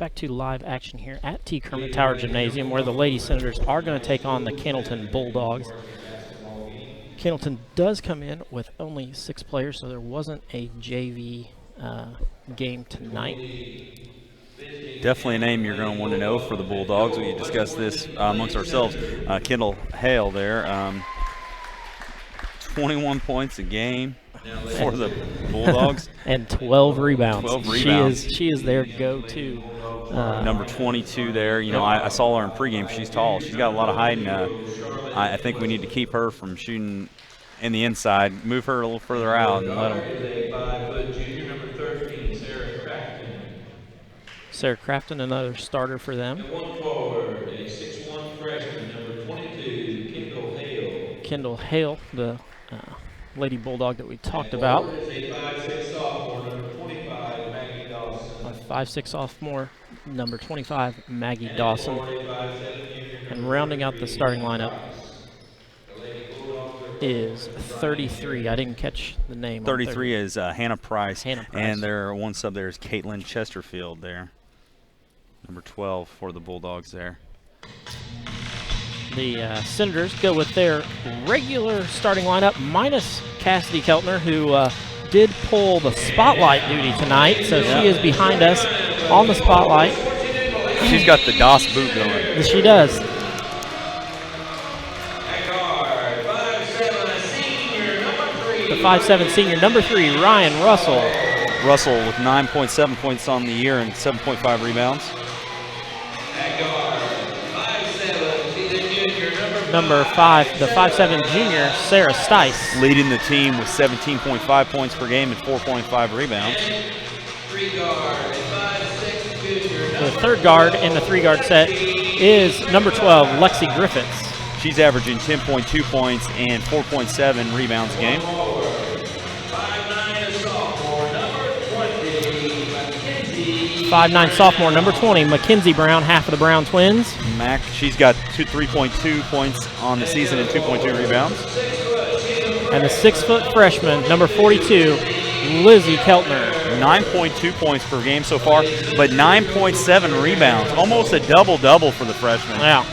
back to live action here at T. Kermit Tower Gymnasium, where the Lady Senators are going to take on the Cannelton Bulldogs. Cannelton does come in with only 6 players, so there wasn't a JV game tonight. Definitely a name you're going to want to know for the Bulldogs. We discussed this amongst ourselves. Kendall Hale there, 21 points a game for the Bulldogs. And 12 rebounds. 12 rebounds. She is their go-to. Number 22 there. You know, I saw her in pregame. She's tall. She's got a lot of height, and I think we need to keep her from shooting in the inside. Move her a little further out and let them. 5-foot junior, number 13, Sarah Crafton. Sarah Crafton, another starter for them. And one forward, a 6'1" freshman, number 22, Kendall Hale. Kendall Hale, the Lady Bulldog that we talked about. Is a 5'6" sophomore, number 25, Maggie Dawson. A 5'6" sophomore, number 25, Maggie Dawson. And rounding out the starting lineup is 33. I didn't catch the name. 33 is Hannah Price. Hannah Price. And their one sub there is Caitlin Chesterfield there. Number 12 for the Bulldogs there. The Senators go with their regular starting lineup minus Cassidy Keltner, who did pull the spotlight duty tonight, so she is behind us on the spotlight. She's got the DOS boot going. Yes, she does. The 5'7" senior, number 3, Ryan Russell. Russell with 9.7 points on the year and 7.5 rebounds. Number 5, the 5'7" junior, Sarah Stice. Leading the team with 17.5 points per game and 4.5 rebounds. The third guard in the 3-guard set is number 12, Lexi Griffiths. She's averaging 10.2 points and 4.7 rebounds a game. 5'9" sophomore, number 20, Mackenzie Brown, half of the Brown twins. Mac, she's got 3.2 points on the season and 2.2 rebounds. And the 6-foot freshman, number 42, Lizzie Keltner. 9.2 points per game so far, but 9.7 rebounds. Almost a double-double for the freshman. Yeah.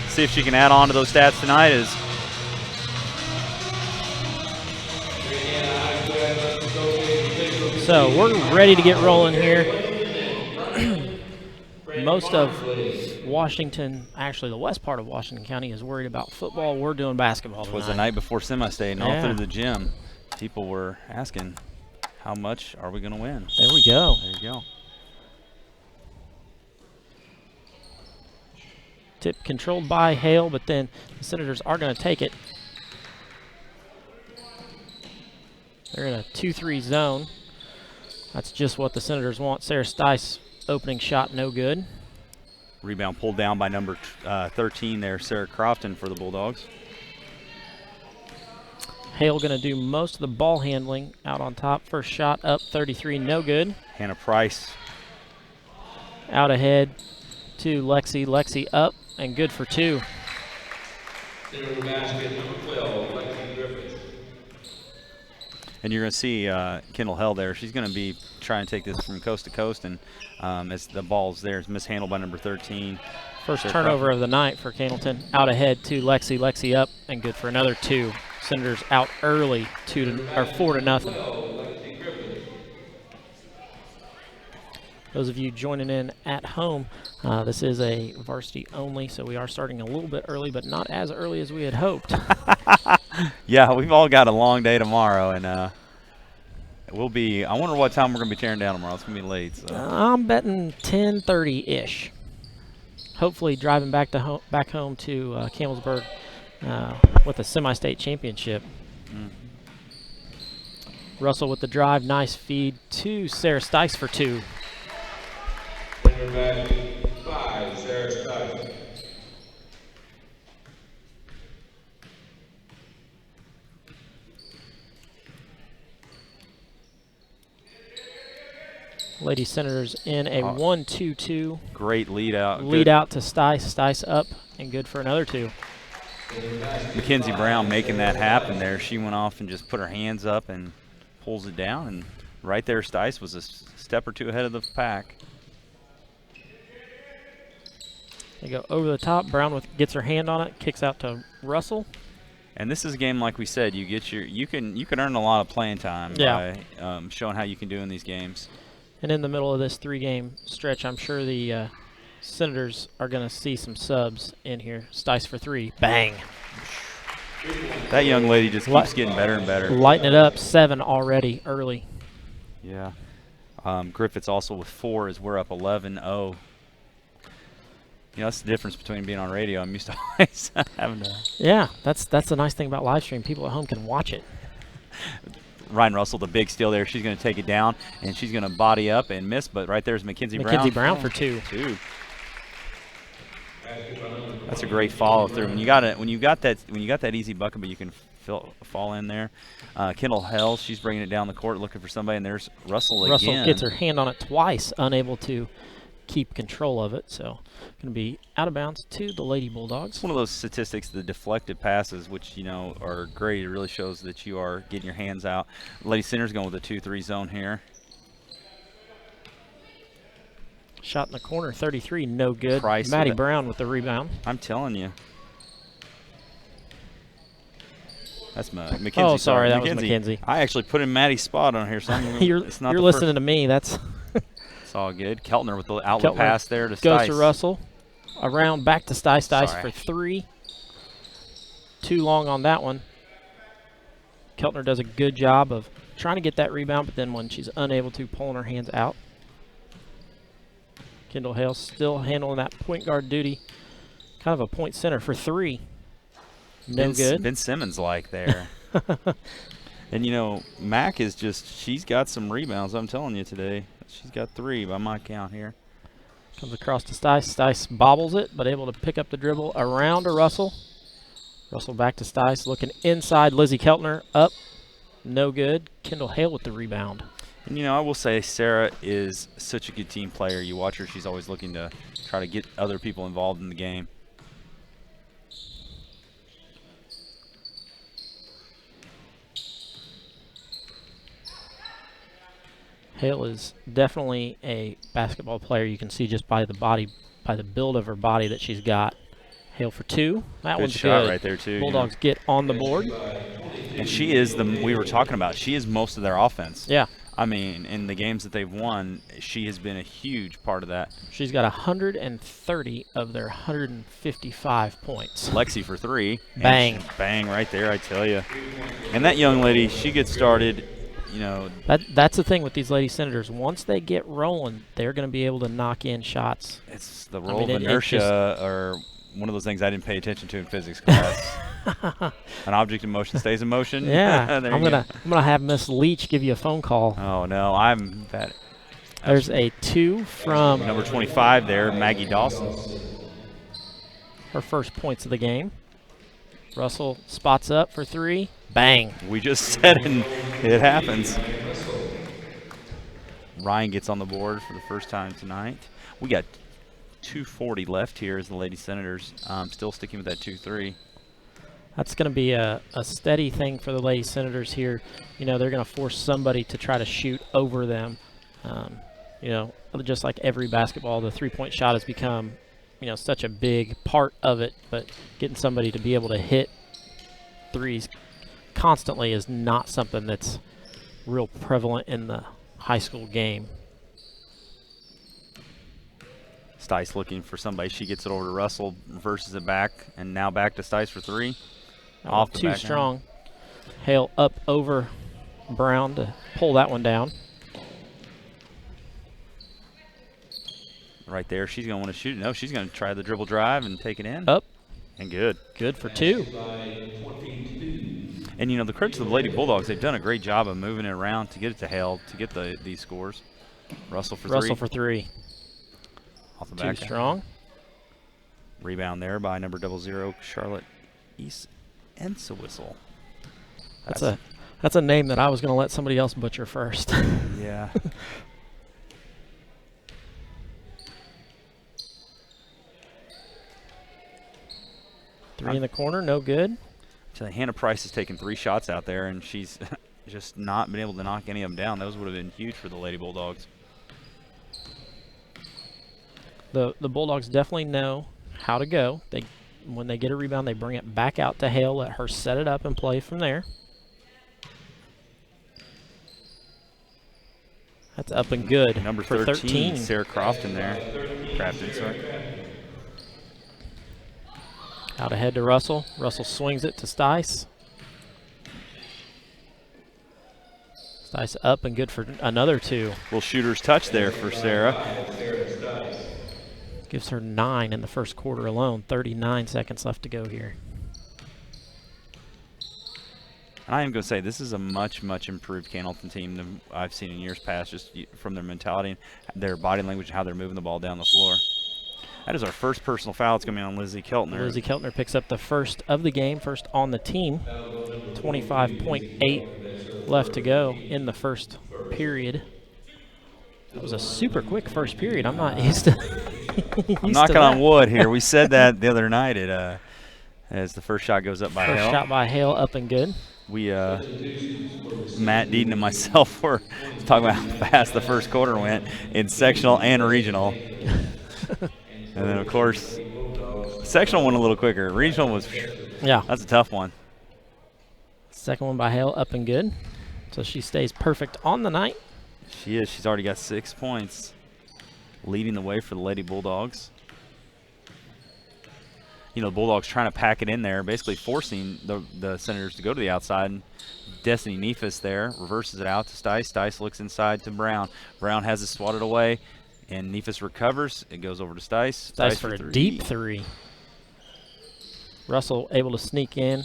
See if she can add on to those stats tonight. So we're ready to get rolling here. Most of Washington, actually the west part of Washington County, is worried about football. We're doing basketball tonight. It was the night before semi-state, and all Yeah. through the gym, people were asking, how much are we going to win? There we go. There you go. Tip controlled by Hale, but then the Senators are going to take it. They're in a 2-3 zone. That's just what the Senators want. Sarah Stice, opening shot, no good. Rebound pulled down by number 13 there, Sarah Crofton for the Bulldogs. Hale going to do most of the ball handling out on top. First shot up, 33, no good. Hannah Price. Out ahead to Lexi. Lexi up and good for 2. Basket, number 12, Lexi Griffiths. And you're going to see Kendall Hell there. She's going to be trying to take this from coast to coast, and as the ball's there, it's mishandled by number 13. First turnover of the night for Cannelton. Out ahead to Lexi. Lexi up and good for another 2. Senators out early, 4-0. Those of you joining in at home, this is a varsity only, so we are starting a little bit early, but not as early as we had hoped. Yeah, we've all got a long day tomorrow, and we'll be. I wonder what time we're going to be tearing down tomorrow. It's going to be late. So. I'm betting 10:30-ish. Hopefully, driving back home to Campbellsburg with a semi-state championship. Russell with the drive, nice feed to Sarah Stice for 2. Number 5, Sarah Stice. Lady Senators in a 1-2-2. Great lead out. Lead out to Stice. Stice up and good for another 2. Mackenzie Brown making that happen there. She went off and just put her hands up and pulls it down, and Right there, Stice was a step or two ahead of the pack. They go over the top. Brown gets her hand on it, kicks out to Russell. And this is a game, like we said, you can earn a lot of playing time by showing how you can do in these games. And in the middle of this 3-game stretch, I'm sure the Senators are going to see some subs in here. Stice for 3. Bang. That young lady just keeps getting better and better. Lighting it up. 7 already early. Yeah. Griffiths also with 4 as we're up 11-0. You know, that's the difference between being on radio. I'm used to always having to. Yeah, that's the nice thing about live stream. People at home can watch it. Ryan Russell, the big steal there. She's going to take it down, and she's going to body up and miss. But right there's Mackenzie Brown. Mackenzie Brown for 2. 2. That's a great follow through. When you got that easy bucket, but you can fall in there. Kendall Hell, she's bringing it down the court, looking for somebody, and there's Russell again. Russell gets her hand on it twice, unable to keep control of it. So going to be out of bounds to the Lady Bulldogs. It's one of those statistics, the deflected passes, which are great. It really shows that you are getting your hands out. Lady Center's going with a 2-3 zone here. Shot in the corner, 33, no good. Price Maddie Brown with the rebound. I'm telling you. That's Mackenzie. Oh, sorry, that was Mackenzie. I actually put in Maddie's spot on here, so you're listening to me. That's it's all good. Keltner with the outlet pass there to goes Stice. to Russell. Around back to Stice. Stice for 3. Too long on that one. Keltner does a good job of trying to get that rebound, but then when she's unable to, pulling her hands out. Kendall Hale still handling that point guard duty. Kind of a point center for 3. No good. Ben Simmons like there. And, Mac is she's got some rebounds, I'm telling you today. She's got 3 by my count here. Comes across to Stice. Stice bobbles it, but able to pick up the dribble around to Russell. Russell back to Stice, looking inside. Lizzie Keltner up. No good. Kendall Hale with the rebound. And, I will say Sarah is such a good team player. You watch her, she's always looking to try to get other people involved in the game. Hale is definitely a basketball player. You can see just by the build of her body that she's got. Hale for 2. That one's shot good. Right there too. Bulldogs get on the board. And she is we were talking about, she is most of their offense. Yeah. I mean, in the games that they've won, she has been a huge part of that. She's got 130 of their 155 points. Lexi for 3. Bang. Bang right there, I tell you. And that young lady, she gets started, That's the thing with these Lady Senators. Once they get rolling, they're going to be able to knock in shots. It's the role of inertia, or one of those things I didn't pay attention to in physics class. An object in motion stays in motion. Yeah. I'm gonna have Miss Leach give you a phone call. Oh no, I'm bad. There's a 2 from number 25 there, Maggie Dawson. Her first points of the game. Russell spots up for 3. Bang. We just said it happens. Ryan gets on the board for the first time tonight. We got 2:40 left here as the Lady Senators. Still sticking with that 2-3. That's going to be a steady thing for the Lady Senators here. They're going to force somebody to try to shoot over them. Just like every basketball, the three-point shot has become, such a big part of it. But getting somebody to be able to hit threes constantly is not something that's real prevalent in the high school game. Stice looking for somebody. She gets it over to Russell, reverses it back, and now back to Stice for 3. Off the too back strong. Hale up over Brown to pull that one down. Right there, she's going to want to shoot it. No, she's going to try the dribble drive and take it in. Up. And good. Good for 2. And, the credit to the Lady Bulldogs, they've done a great job of moving it around to get it to Hale, to get these scores. Russell for 3. Russell for 3. Off the back. Too strong. Rebound there by number 00, Charlotte East Whistle. That's a name that I was going to let somebody else butcher first. Yeah. Three in the corner, no good. So Hannah Price has taken 3 shots out there, and she's just not been able to knock any of them down. Those would have been huge for the Lady Bulldogs. The Bulldogs definitely know how to go. When they get a rebound, they bring it back out to Hale, let her set it up and play from there. That's up and good. Number for 13. Sarah Crofton there. Crafton, sorry. Out ahead to Russell. Russell swings it to Stice. Stice up and good for another 2. Little shooter's touch there for Sarah. Gives her 9 in the first quarter alone. 39 seconds left to go here. And I am going to say this is a much, much improved Cannelton team than I've seen in years past, just from their mentality, their body language, and how they're moving the ball down the floor. That is our first personal foul. It's going to be on Lizzie Keltner. Lizzie Keltner picks up the first of the game, first on the team. 25.8 left to go in the first period. That was a super quick first period. I'm not used to I'm knocking on wood here. We said that the other night as the first shot goes up by Hale. First shot by Hale, up and good. We, Matt Deaton and myself were talking about how fast the first quarter went in sectional and regional. And then, of course, sectional went a little quicker. Regional was, yeah, that's a tough one. Second one by Hale, up and good. So she stays perfect on the night. She is. She's already got 6 points, leading the way for the Lady Bulldogs. You know, the Bulldogs trying to pack it in there, basically forcing the Senators to go to the outside. Destiny Neefus there reverses it out to Stice. Stice looks inside to Brown. Brown has it swatted away, and Neefus recovers. It goes over to Stice. Stice for a deep 3. Russell able to sneak in.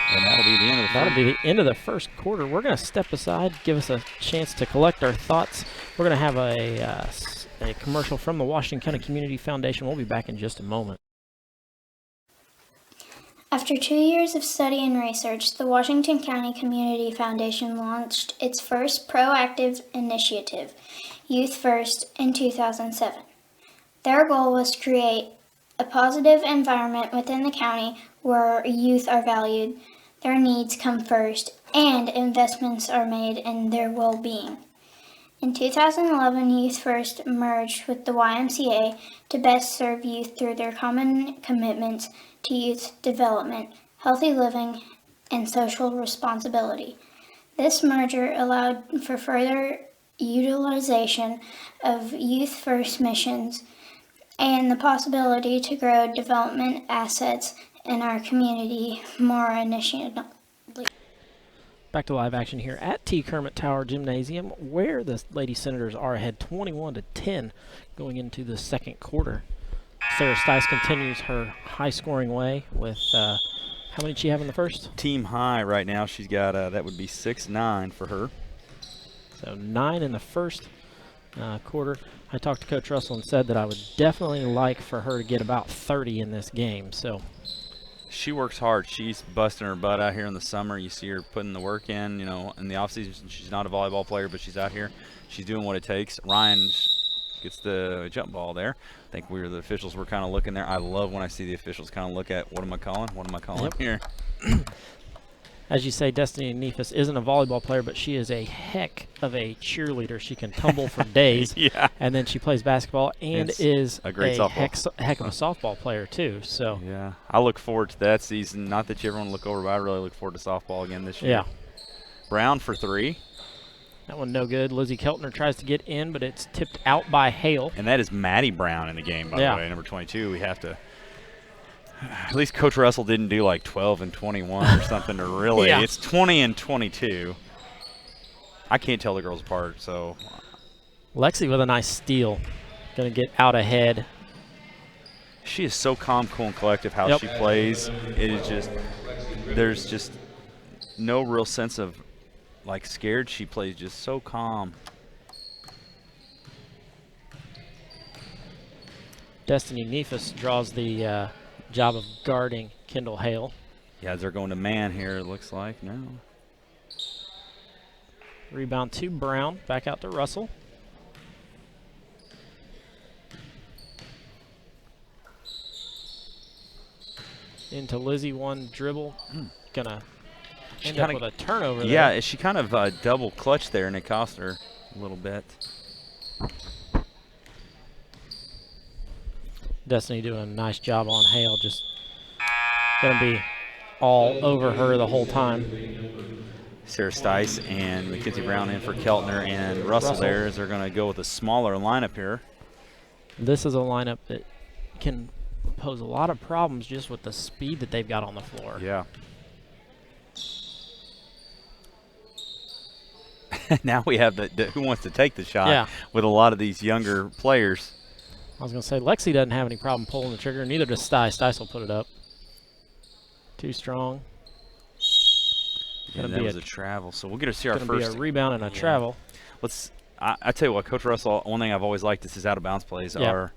And that'll be the end of the That'll be the end of the first quarter. We're going to step aside, give us a chance to collect our thoughts. We're going to have a commercial from the Washington County Community Foundation. We'll be back in just a moment. After 2 years of study and research, the Washington County Community Foundation launched its first proactive initiative, Youth First, in 2007. Their goal was to create a positive environment within the county where youth are valued, their needs come first, and investments are made in their well-being. In 2011, Youth First merged with the YMCA to best serve youth through their common commitments to youth development, healthy living, and social responsibility. This merger allowed for further utilization of Youth First missions and the possibility to grow development assets in our community more initially. Back to live action here at T. Kermit Tower Gymnasium, where the Lady Senators are ahead 21-10 going into the second quarter. Sarah Stice continues her high-scoring way with, how many did she have in the first? Team high right now. She's got, that would be 6-9 for her. So 9 in the first quarter. I talked to Coach Russell and said that I would definitely like for her to get about 30 in this game. So she works hard. She's busting her butt out here in the summer. You see her putting the work in, you know, in the offseason. She's not a volleyball player, but she's out here. She's doing what it takes. Ryan gets the jump ball there. I think the officials were kind of looking there. I love when I see the officials kind of look at, what am I calling? What am I calling here? As you say, Destiny Neefus isn't a volleyball player, but she is a heck of a cheerleader. She can tumble for days. Yeah. And then she plays basketball and is a great heck of a softball player, too. So yeah, I look forward to that season. Not that you ever want to look over, but I really look forward to softball again this year. Yeah. Brown for 3. That one no good. Lizzie Keltner tries to get in, but it's tipped out by Hale. And that is Maddie Brown in the game, by the way, number 22. We have to – at least Coach Russell didn't do like 12 and 21 or something to really. Yeah. It's 20 and 22. I can't tell the girls apart, so. Lexi with a nice steal. Going to get out ahead. She is so calm, cool, and collective how she plays. It is just – there's just no real sense of, like, scared. She plays just so calm. Destiny Neefus draws the job of guarding Kendall Hale. Yeah, they're going to man here, it looks like. No. Rebound to Brown. Back out to Russell. Into Lizzie, one dribble. Gonna End up with a turnover there. Yeah, she kind of double clutched there, and it cost her a little bit. Destiny doing a nice job on Hale, just going to be all over her the whole time. Sarah Stice and Mackenzie Brown in for Keltner, and Russell there as they're going to go with a smaller lineup here. This is a lineup that can pose a lot of problems just with the speed that they've got on the floor. Yeah. Now we have the who wants to take the shot with a lot of these younger players. I was going to say, Lexi doesn't have any problem pulling the trigger, neither does Stice. Stice will put it up. Too strong. And that was a travel, so we'll get to see our first. Going to be a rebound and a travel. I tell you what, Coach Russell, one thing I've always liked is his out-of-bounds plays are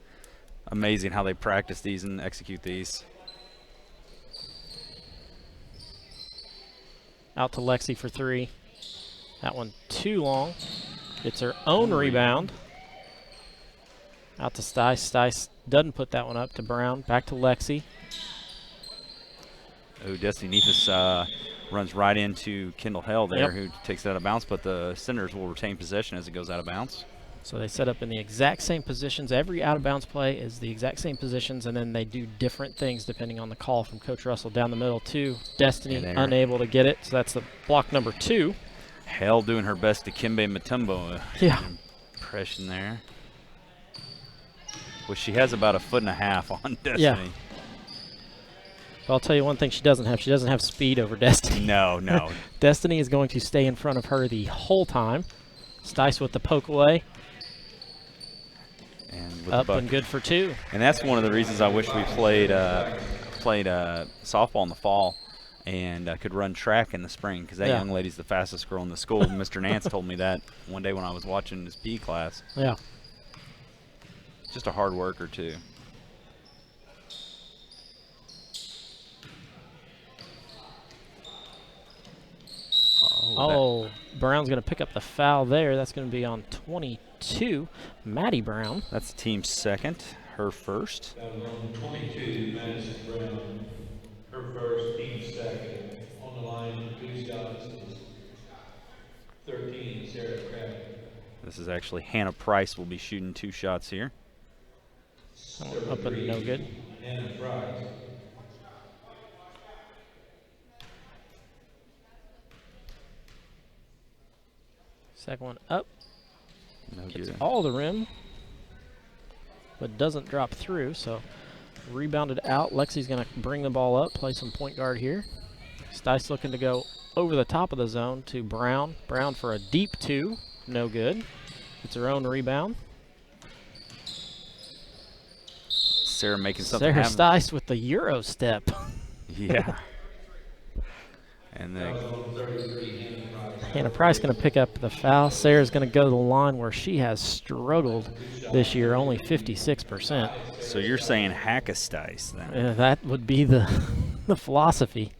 amazing how they practice these and execute these. Out to Lexi for 3. That one too long. Gets her own rebound. Out to Stice. Stice doesn't put that one up to Brown. Back to Lexi. Oh, Destiny Neefus runs right into Kendall Hell there, who takes it out of bounds, but the Senators will retain possession as it goes out of bounds. So they set up in the exact same positions. Every out-of-bounds play is the exact same positions, and then they do different things depending on the call from Coach Russell. Down the middle to Destiny, unable to get it. So that's the block number 2. Hell doing her best to Kimbe Mutombo. Impression there. Well, she has about 1.5 foot on Destiny. Yeah. But I'll tell you one thing she doesn't have. She doesn't have speed over Destiny. No. Destiny is going to stay in front of her the whole time. Stice with the poke away. And with up the and good for 2. And that's one of the reasons I wish we played softball in the fall and could run track in the spring, because that young lady's the fastest girl in the school. Mr. Nance told me that one day when I was watching his PE class. Yeah. Just a hard worker, too. Oh, Brown's going to pick up the foul there. That's going to be on 22, Maddie Brown. That's the team's second, her first. That was on 22, Madison Brown, her first, team second. On the line, 2 shots is 13, Sarah Crabb. This is actually Hannah Price will be shooting 2 shots here. Up and no good. Hannah Price. Second one up. No Gets good. all the rim, but doesn't drop through. So rebounded out. Lexi's going to bring the ball up, play some point guard here. Stice looking to go over the top of the zone to Brown. Brown for a deep 2. No good. It's her own rebound. Sarah making something Sarah happen. Stice with the Euro step. Yeah. And then Hannah Price going to pick up the foul. Sarah's going to go to the line where she has struggled this year, only 56%. So you're saying hack a Stice then? That would be the philosophy.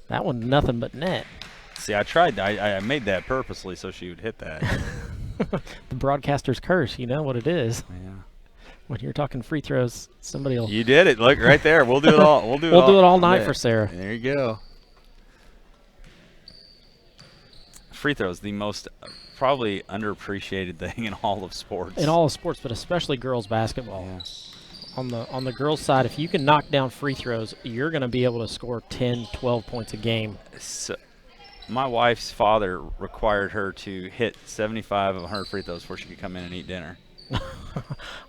That one, nothing but net. See, I tried. I made that purposely so she would hit that. The broadcaster's curse, you know what it is. Yeah. When you're talking free throws, somebody will. You did it. Look right there. We'll do it all. We'll do it all night for Sarah. There you go. Free throws, the most probably underappreciated thing in all of sports. In all of sports, but especially girls basketball. Yeah. On the girls' side, if you can knock down free throws, you're going to be able to score 10, 12 points a game. So, my wife's father required her to hit 75 of 100 free throws before she could come in and eat dinner.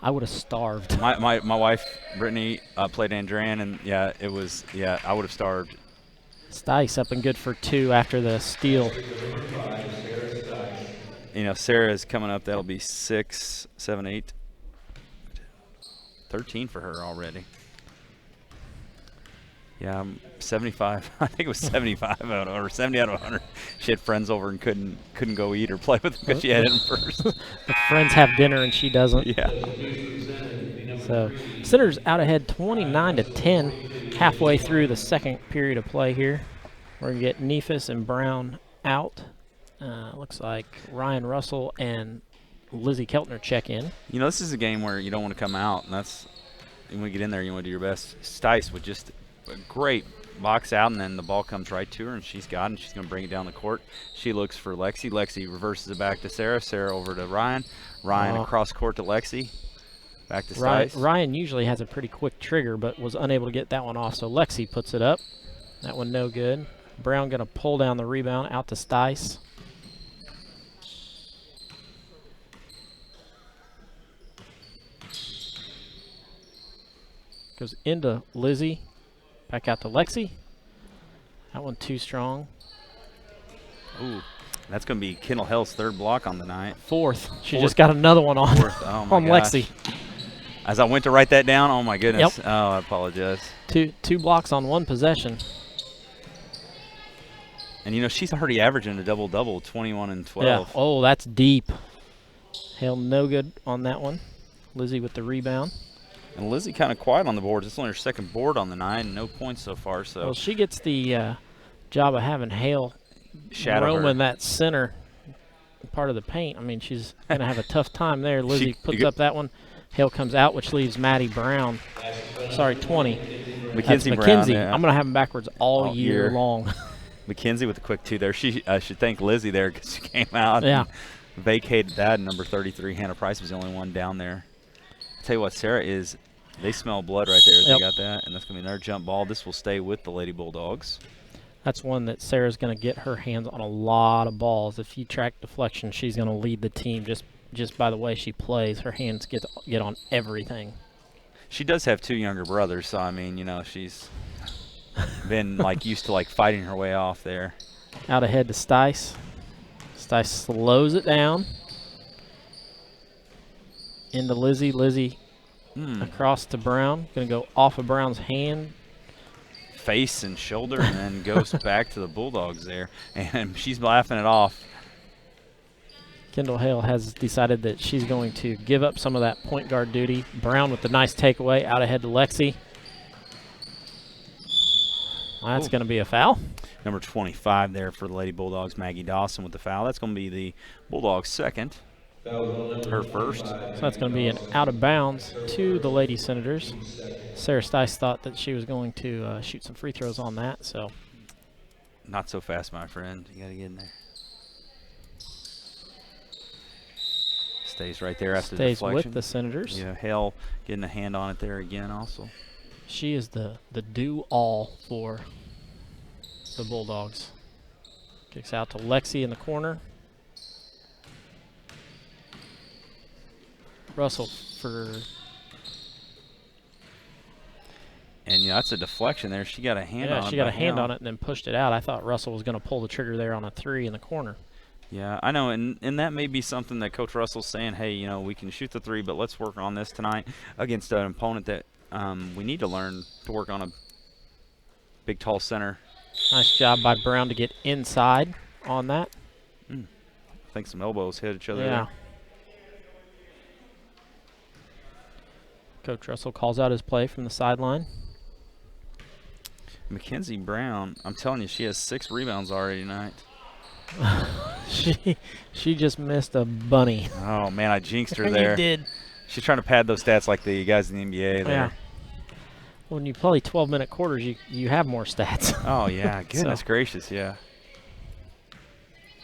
I would have starved. My wife, Brittany, played Andran, and I would have starved. Stice up and good for 2 after the steal. You know, Sarah's coming up. That'll be 6, 7, 8. 13 for her already. Yeah, 75. I think it was 75 out of, or 70 out of 100. She had friends over and couldn't go eat or play with them because she had him first. The friends have dinner and she doesn't. Yeah. So Senators out ahead 29-10 halfway through the second period of play here. We're going to get Neefus and Brown out. Looks like Ryan Russell and Lizzie Keltner check in. You know, this is a game where you don't want to come out, and that's when we get in there, you want to do your best. Stice with just a great box out, and then the ball comes right to her, and she's got it, and she's going to bring it down the court. She looks for Lexi. Lexi reverses it back to Sarah. Sarah over to Ryan. Ryan across court to Lexi. Back to Stice. Ryan usually has a pretty quick trigger, but was unable to get that one off, so Lexi puts it up. That one no good. Brown going to pull down the rebound out to Stice. Goes into Lizzie. Back out to Lexi. That one too strong. Ooh, that's going to be Kendall Hill's third block on the night. Fourth. She just got another one on, Oh my on gosh. Lexi. As I went to write that down, oh my goodness. Yep. Oh, I apologize. Two blocks on one possession. And, you know, she's already averaging a double-double, 21 and 12. Yeah. Oh, that's deep. Hale no good on that one. Lizzie with the rebound. And Lizzie kind of quiet on the boards. It's only her second board on the night, and no points so far. So Well, she gets the job of having Hale shadow her. roaming that center part of the paint. I mean, she's going to have a tough time there. Lizzie puts up that one. Hale comes out, which leaves Maddie Brown. Sorry, 20. Mackenzie That's Brown. Mackenzie. Yeah. I'm going to have them backwards all year year. long. Mackenzie with the quick two there. She should thank Lizzie there because she came out Yeah. and vacated that. Number 33, Hannah Price, was the only one down there. I'll tell you what, Sarah is – they smell blood right there. They got that, and that's going to be another jump ball. This will stay with the Lady Bulldogs. That's one that Sarah's going to get her hands on a lot of balls. If you track deflection, she's going to lead the team just by the way she plays. Her hands get on everything. She does have two younger brothers, so, I mean, you know, she's been, like, used to, like, fighting her way off there. Out ahead to Stice. Stice slows it down. Into Lizzie. Lizzie across to Brown. Going to go off of Brown's hand. Face and shoulder, and then goes back to the Bulldogs there. And she's laughing it off. Kendall Hale has decided that she's going to give up some of that point guard duty. Brown with the nice takeaway out ahead to Lexi. Well, that's going to be a foul. Number 25 there for the Lady Bulldogs, Maggie Dawson with the foul. That's going to be the Bulldogs' second. Her first. So that's going to be an out of bounds to the Lady Senators. Sarah Stice thought that she was going to shoot some free throws on that. So Not so fast, my friend. You got to get in there. Stays right there after the stays deflection. with the Senators. Yeah, Hale getting a hand on it there again also. She is the do-all for the Bulldogs. Kicks out to Lexi in the corner. Russell for... And, yeah, that's a deflection there. She got a hand on it. Yeah, she got a hand on it and then pushed it out. I thought Russell was going to pull the trigger there on a three in the corner. Yeah, I know, and that may be something that Coach Russell's saying, hey, you know, we can shoot the three, but let's work on this tonight against an opponent that we need to learn to work on a big, tall center. Nice job by Brown to get inside on that. I think some elbows hit each other Yeah. there. Coach Russell calls out his play from the sideline. Mackenzie Brown, I'm telling you, she has 6 rebounds already tonight. She just missed a bunny. Oh, man, I jinxed her there. You did. She's trying to pad those stats like the guys in the NBA there. Yeah. When you play 12-minute quarters, you have more stats. Oh, yeah. Goodness So. gracious, yeah.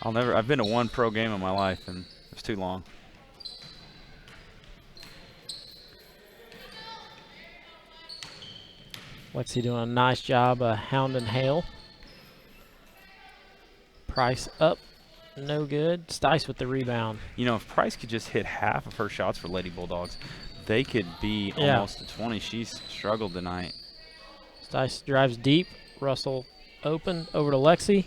I've been to one pro game in my life, and it's too long. Lexi doing a nice job hounding Hale. Price up, no good. Stice with the rebound. You know, if Price could just hit half of her shots for Lady Bulldogs, they could be almost to 20. She's struggled tonight. Stice drives deep. Russell open over to Lexi.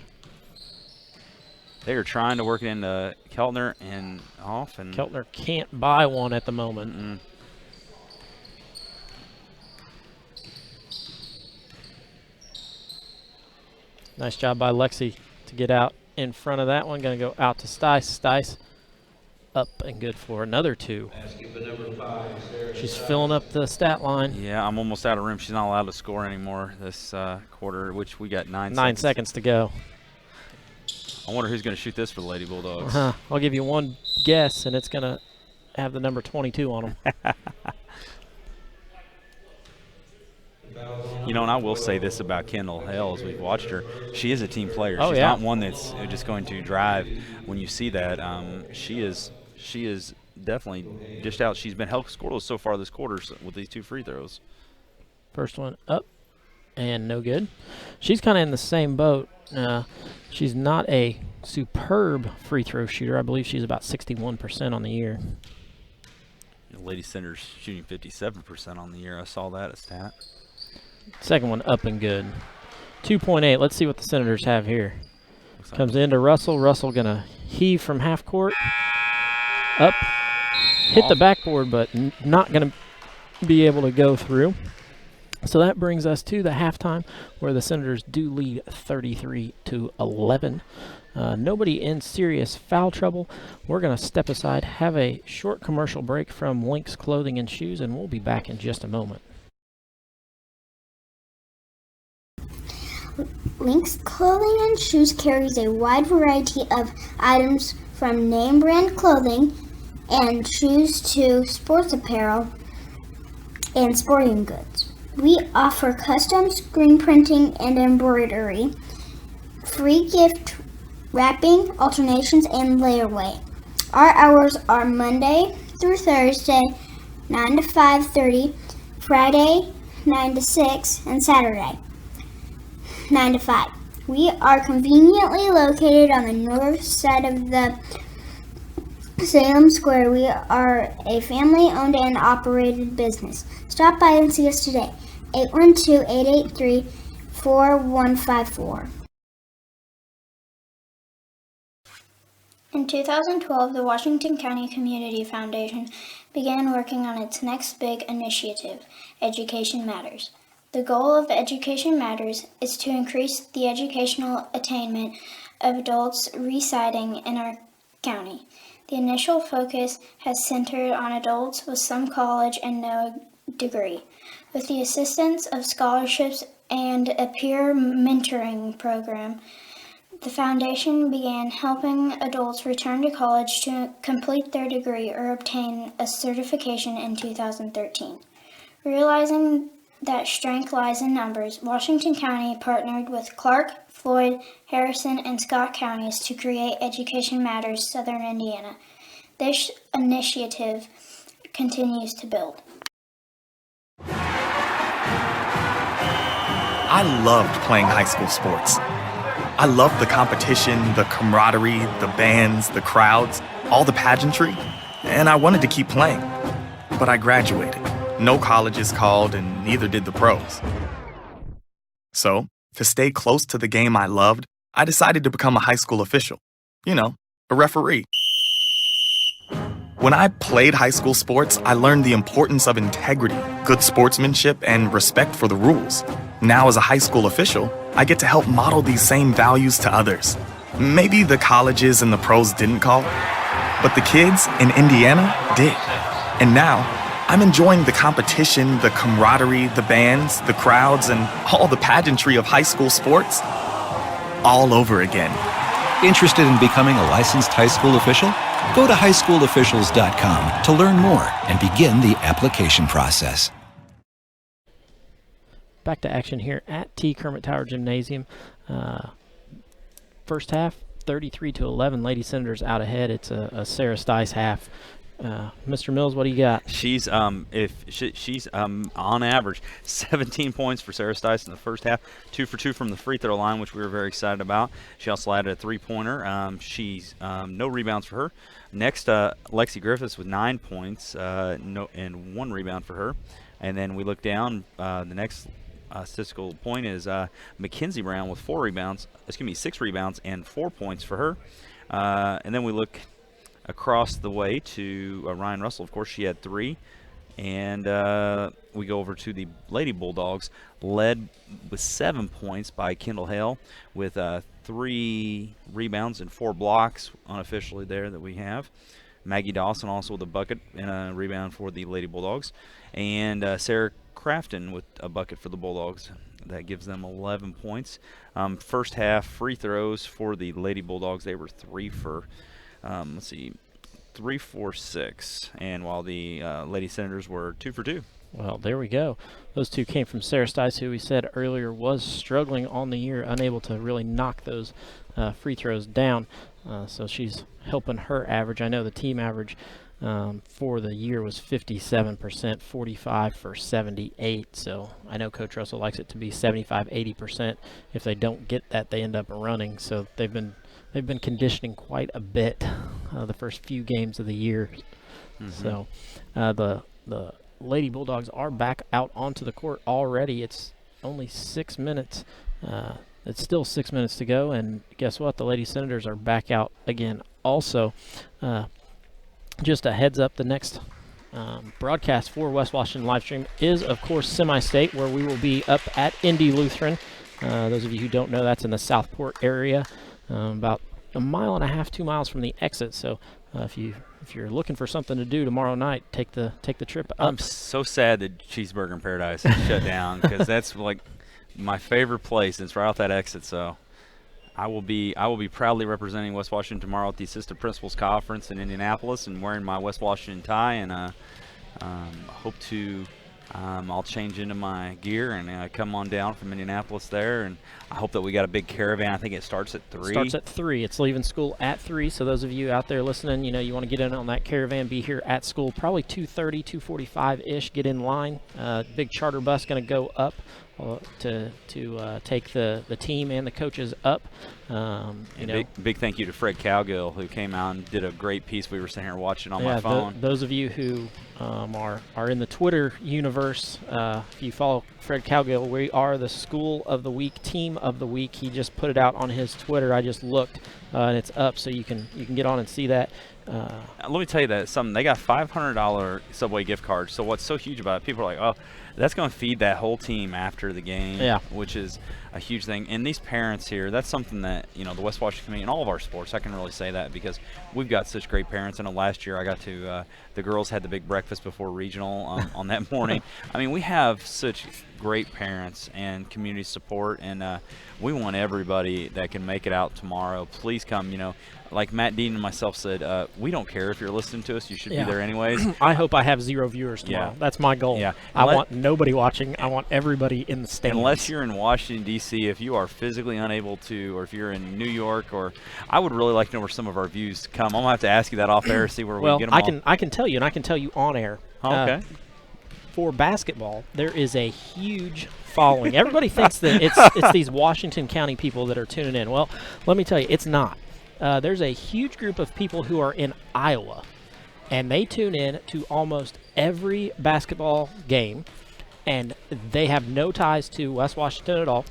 They are trying to work it into Keltner and off. And Keltner can't buy one at the moment. Nice job by Lexi to get out in front of that one. Going to go out to Stice. Stice up and good for another 2. She's filling up the stat line. Yeah, I'm almost out of room. She's not allowed to score anymore this quarter, which we got 9 seconds. 9 seconds to go. I wonder who's going to shoot this for the Lady Bulldogs. I'll give you one guess, and it's going to have the number 22 on them. You know, and I will say this about Kendall Hale as we've watched her. She is a team player. Oh, She's yeah. not one that's just going to drive. When you see that, she is definitely dished out. She's been held scoreless so far this quarter with these 2 free throws. First one up and no good. She's kind of in the same boat. She's not a superb free throw shooter. I believe she's about 61% on the year. Lady Senators shooting 57% on the year. I saw that stat. Second one up and good. 2.8. Let's see what the Senators have here. Looks like Comes into Russell. Russell going to heave from half court. Up. Hit the backboard, but not going to be able to go through. So that brings us to the halftime where the Senators do lead 33-11. Nobody in serious foul trouble. We're going to step aside, have a short commercial break from Lynx Clothing and Shoes, and we'll be back in just a moment. Lynx Clothing and Shoes carries a wide variety of items from name brand clothing and shoes to sports apparel and sporting goods. We offer custom screen printing and embroidery, free gift wrapping, alternations, and layaway. Our hours are Monday through Thursday, 9 to 5:30, Friday, 9 to 6, and Saturday, 9 to 5. We are conveniently located on the north side of the Salem Square. We are a family-owned and operated business. Stop by and see us today. 812-883-4154. In 2012, the Washington County Community Foundation began working on its next big initiative, Education Matters. The goal of Education Matters is to increase the educational attainment of adults residing in our county. The initial focus has centered on adults with some college and no degree. With the assistance of scholarships and a peer mentoring program, the foundation began helping adults return to college to complete their degree or obtain a certification in 2013. Realizing that strength lies in numbers, Washington County partnered with Clark, Floyd, Harrison, and Scott counties to create Education Matters Southern Indiana. This initiative continues to build. I loved playing high school sports. I loved the competition, the camaraderie, the bands, the crowds, all the pageantry, and I wanted to keep playing. But I graduated. No colleges called, and neither did the pros. So, to stay close to the game I loved, I decided to become a high school official. You know, a referee. When I played high school sports, I learned the importance of integrity, good sportsmanship, and respect for the rules. Now, as a high school official, I get to help model these same values to others. Maybe the colleges and the pros didn't call, but the kids in Indiana did. And now, I'm enjoying the competition, the camaraderie, the bands, the crowds, and all the pageantry of high school sports all over again. Interested in becoming a licensed high school official? Go to highschoolofficials.com to learn more and begin the application process. Back to action here at T. Kermit Tower Gymnasium. First half, 33-11. Lady Senators out ahead. It's a Sarah Stice half. Mr. Mills, what do you got? She's on average 17 points for Sarah Stice in the first half, 2 for 2 from the free throw line, which we were very excited about. She also added a three-pointer. She's no rebounds for her. Next, Lexi Griffiths with 9 points, and 1 rebound for her. And then we look down. The next statistical point is Mackenzie Brown with 6 rebounds and 4 points for her. And then we look across the way to Ryan Russell. Of course, she had 3. And we go over to the Lady Bulldogs, led with 7 points by Kendall Hale with 3 rebounds and 4 blocks unofficially there that we have. Maggie Dawson also with a bucket and a rebound for the Lady Bulldogs. And Sarah Crafton with a bucket for the Bulldogs. That gives them 11 points. First half free throws for the Lady Bulldogs, they were 3 for 3-4-6, and while the Lady Senators were 2 for 2. Well, there we go. Those two came from Sarah Stice, who we said earlier was struggling on the year, unable to really knock those free throws down. So she's helping her average. I know the team average for the year was 57%, 45 for 78. So I know Coach Russell likes it to be 75, 80%. If they don't get that, they end up running. So they've been conditioning quite a bit the first few games of the year. So the Lady Bulldogs are back out onto the court already. It's only 6 minutes. It's still 6 minutes to go, and guess what? The Lady Senators are back out again. Also, just a heads up, the next broadcast for West Washington Livestream is, of course, Semi-State, where we will be up at Indy Lutheran. Those of you who don't know, that's in the Southport area, about 1.5 miles, 2 miles from the exit. So if you're looking for something to do tomorrow night, take the trip up. I'm so sad that Cheeseburger in Paradise is shut down, because that's like my favorite place. It's right off that exit. So I will be proudly representing West Washington tomorrow at the Assistant Principals Conference in Indianapolis, and wearing my West Washington tie, and hope to I'll change into my gear and come on down from Indianapolis there, and I hope that we got a big caravan. I think it starts at 3. Starts at 3. It's leaving school at 3. So those of you out there listening, you want to get in on that caravan, be here at school probably 2:30, 2:45-ish. Get in line. Big charter bus going to go up to take the team and the coaches up. Big thank you to Fred Cowgill, who came out and did a great piece. We were sitting here watching on my phone. Those of you who are in the Twitter universe, if you follow Fred Cowgill, we are the School of the Week, Team of the Week. He just put it out on his Twitter. I just looked, and it's up, so you can get on and see that. Let me tell you that something. They got $500 Subway gift cards. So what's so huge about it? People are like, oh, that's going to feed that whole team after the game, which is a huge thing. And these parents here, that's something that, the West Washington community and all of our sports, I can really say that because we've got such great parents. I know last year I got to, the girls had the big breakfast before regional on that morning. I mean, we have such great parents and community support, and we want everybody that can make it out tomorrow. Please come, like Matt Dean and myself said, we don't care if you're listening to us. You should be there anyways. I hope I have 0 viewers tomorrow. That's my goal. Yeah. I want nobody watching. I want everybody in the stands. Unless you're in Washington, D.C., if you are physically unable to, or if you're in New York, or I would really like to know where some of our views come. I'm going to have to ask you that off air, see where we get them all. I can tell you, and I can tell you on air. Okay. For basketball, there is a huge following. Everybody thinks that it's these Washington County people that are tuning in. Well, let me tell you, it's not. There's a huge group of people who are in Iowa, and they tune in to almost every basketball game, and they have no ties to West Washington at all.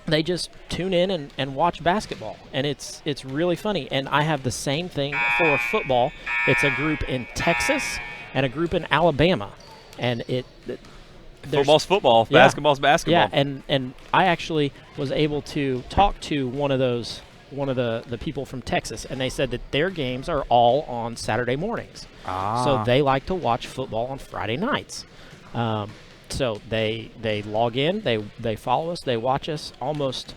They just tune in and watch basketball, and it's really funny. And I have the same thing for football. It's a group in Texas and a group in Alabama, and football's football, basketball's basketball. Yeah, and I actually was able to talk to one of the people from Texas, and they said that their games are all on Saturday mornings. So they like to watch football on Friday nights. So they log in, they follow us, they watch us almost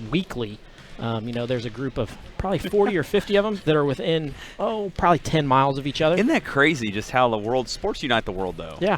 weekly. There's a group of probably 40 or 50 of them that are within, probably 10 miles of each other. Isn't that crazy just how sports unite the world, though? Yeah.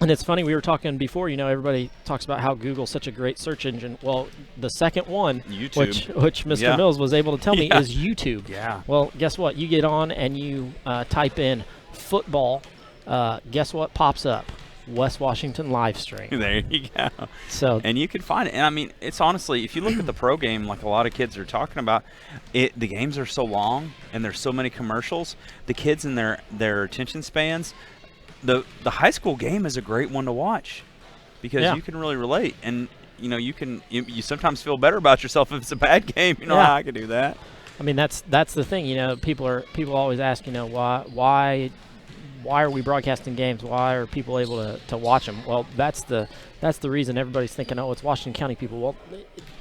And it's funny, we were talking before, everybody talks about how Google's such a great search engine. Well, the second one, YouTube. which Mr. Mills was able to tell me, is YouTube. Yeah. Well, guess what? You get on and you type in football. Guess what pops up? West Washington live stream. There you go. So, and you can find it. And I mean, it's honestly, if you look at the pro game, like a lot of kids are talking about, the games are so long and there's so many commercials. The kids in their attention spans, the high school game is a great one to watch because you can really relate. And you sometimes feel better about yourself if it's a bad game. I can do that. I mean, that's the thing. People always ask, why are we broadcasting games? Why are people able to watch them? Well, that's the reason everybody's thinking, it's Washington County people. Well,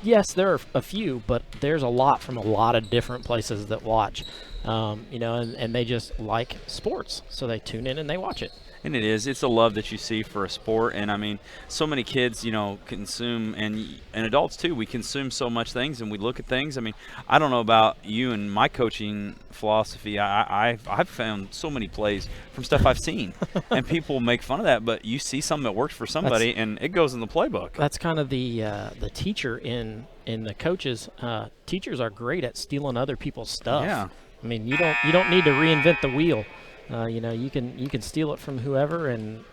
yes, there are a few, but there's a lot from a lot of different places that watch. You know, and they just like sports, so they tune in and they watch it. And it's a love that you see for a sport. And I mean, so many kids, you know, consume, and adults too, we consume so much things and we look at things. I mean, I don't know about you and my coaching philosophy. I've found so many plays from stuff I've seen, and people make fun of that, but you see something that works for somebody and it goes in the playbook. That's kind of the teacher in the coaches. Teachers are great at stealing other people's stuff. Yeah. I mean, you don't need to reinvent the wheel. You know, you can steal it from whoever, and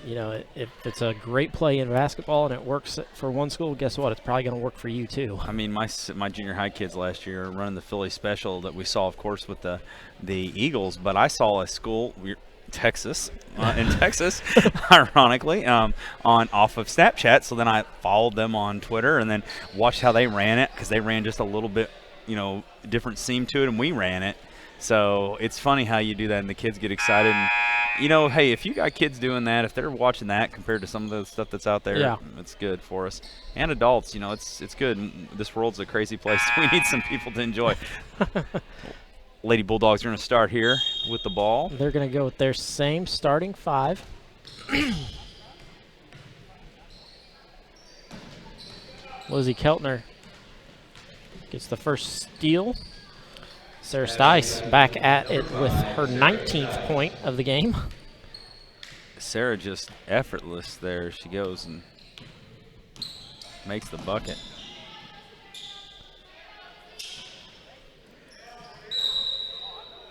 you know, if it's a great play in basketball and it works for one school, guess what? It's probably going to work for you too. I mean, my junior high kids last year running the Philly special that we saw, of course, with the Eagles, but I saw a school. Texas, in Texas, ironically, off of Snapchat. So then I followed them on Twitter and then watched how they ran it, because they ran just a little bit, you know, different seam to it, and we ran it. So it's funny how you do that, and the kids get excited. And, you know, hey, if you got kids doing that, if they're watching that compared to some of the stuff that's out there, yeah, it's good for us. And adults, you know, it's good. This world's a crazy place. We need some people to enjoy. Lady Bulldogs are going to start here with the ball. They're going to go with their same starting 5. Lizzie Keltner gets the first steal. Sarah Stice back at it with her 19th point of the game. Sarah just effortless there. She goes and makes the bucket.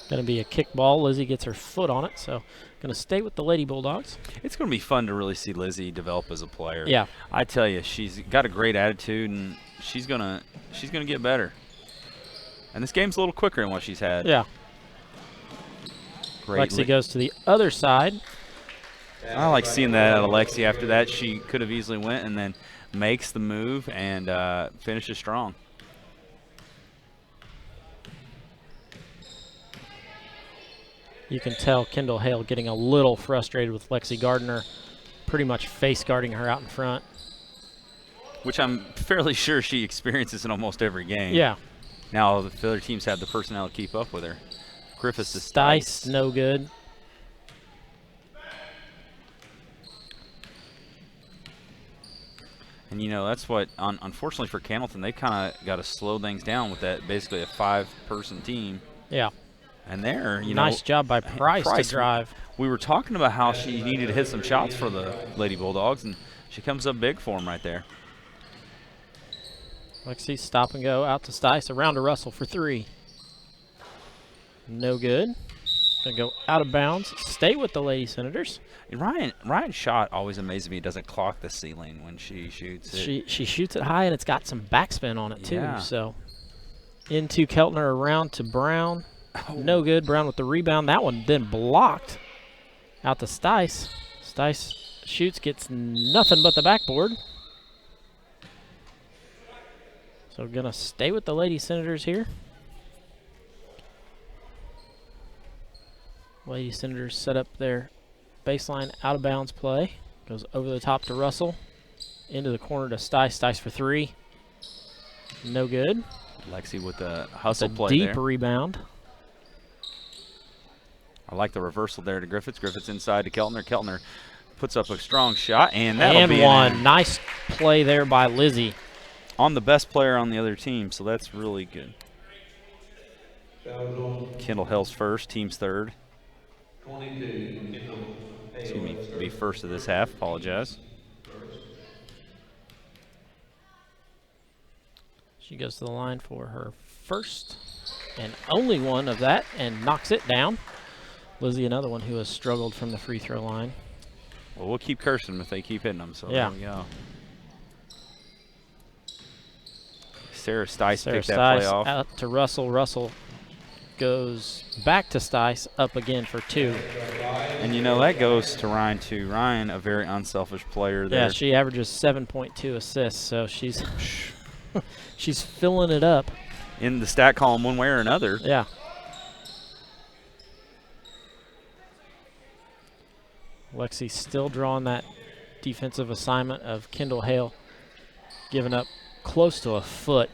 Going to be a kick ball. Lizzie gets her foot on it, so going to stay with the Lady Bulldogs. It's going to be fun to really see Lizzie develop as a player. Yeah, I tell you, she's got a great attitude, and she's gonna get better. And this game's a little quicker than what she's had. Yeah. Great. Lexi goes to the other side. I like seeing that out of Lexi. After that, she could have easily went and then makes the move and finishes strong. You can tell Kendall Hale getting a little frustrated with Lexi Gardner, pretty much face guarding her out in front. Which I'm fairly sure she experiences in almost every game. Yeah. Now the other teams have the personnel to keep up with her. Griffiths to Stice, no good. And, you know, that's what, unfortunately for Cannelton, they kind of got to slow things down with that, basically a 5-person team. Yeah. And there, you know. Nice job by Price to drive. We were talking about how she needed to hit some shots for the Lady Bulldogs, and she comes up big for them right there. Lexi stop and go out to Stice, around to Russell for 3. No good. Gonna go out of bounds. Stay with the Lady Senators. And Ryan's shot always amazes me. It doesn't clock the ceiling when she shoots it. She shoots it high, and it's got some backspin on it too. Yeah. So into Keltner, around to Brown. Oh. No good. Brown with the rebound. That one then blocked. Out to Stice. Stice shoots, gets nothing but the backboard. So gonna stay with the Lady Senators here. Lady Senators set up their baseline out of bounds play. Goes over the top to Russell. Into the corner to Stice. Stice for 3. No good. Lexi with the hustle play deep there. Rebound. I like the reversal there to Griffiths. Griffiths inside to Keltner. Keltner puts up a strong shot, and that'll be one. Nice play there by Lizzie. On the best player on the other team, so that's really good. Kendall Hale's first, team's third. 22, Kendall Hale. Excuse me, be first of this half. Apologize. She goes to the line for her first and only one of that and knocks it down. Lizzie, another one who has struggled from the free throw line. Well, we'll keep cursing them if they keep hitting them, so yeah. There we go. Sarah Stice Sarah picked that play off. Out to Russell. Russell goes back to Stice, up again for 2. And, you know, that goes to Ryan, too. Ryan, a very unselfish player there. Yeah, she averages 7.2 assists, so she's she's filling it up. In the stat column one way or another. Yeah. Lexi still drawing that defensive assignment of Kendall Hale, giving up close to a foot.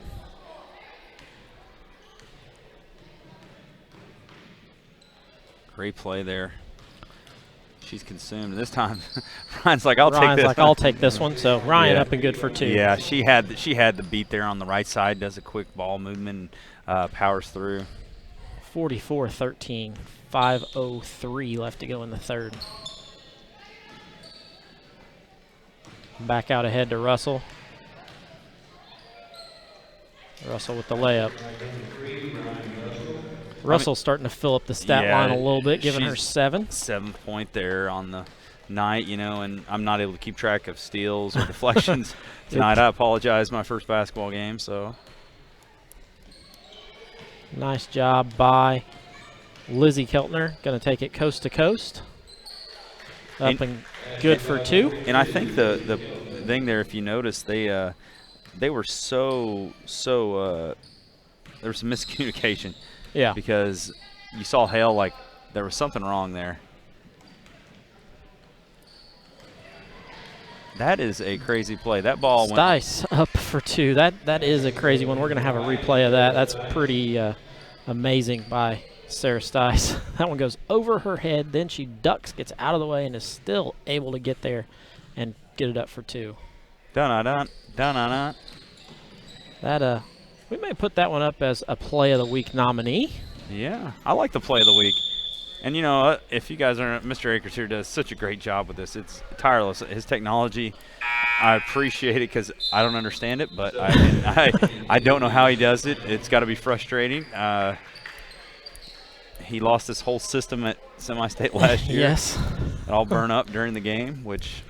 Great play there. She's consumed. This time, Ryan's like, I'll take Ryan's this. like, I'll take this one. So Ryan Yeah. up and good for 2. Yeah, she had the beat there on the right side. Does a quick ball movement, powers through. 44-13. 5:03 left to go in the third. Back out ahead to Russell. Russell with the layup. Russell's starting to fill up the stat Yeah, line a little bit, giving her she's 7. 7th point there on the night, you know, and I'm not able to keep track of steals or deflections tonight. I apologize, my first basketball game, so. Nice job by Lizzie Keltner. Going to take it coast to coast. Up and good for 2. And I think the thing there, if you notice, they were so there was some miscommunication. Yeah. Because you saw Hale like there was something wrong there. That is a crazy play. That ball went. Stice up for 2. That is a crazy one. We're going to have a replay of that. That's pretty amazing by Sarah Stice. That one goes over her head. Then she ducks, gets out of the way, and is still able to get there and get it up for 2. Dun-dun-dun, dun-dun-dun. That we may put that one up as a play of the week nominee. Yeah, I like the play of the week. And, you know, if you guys aren't, Mr. Akers here does such a great job with this. It's tireless. His technology, I appreciate it because I don't understand it, but I don't know how he does it. It's got to be frustrating. He lost this whole system at semi-state last year. Yes. It all burned up during the game, which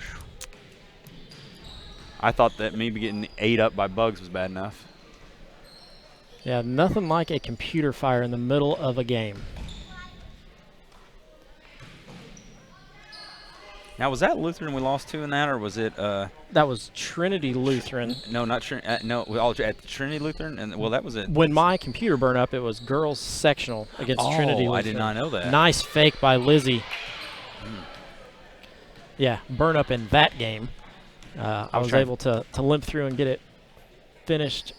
I thought that maybe getting ate up by bugs was bad enough. Yeah, nothing like a computer fire in the middle of a game. Now, was that Lutheran we lost to in that, or was it? That was Trinity Lutheran. No, not Trinity. No, we all at Trinity Lutheran, and well, that was it. When my computer burned up, it was girls sectional against Trinity Lutheran. I did not know that. Nice fake by Lizzie. Yeah, burn up in that game. I was able to limp through and get it finished,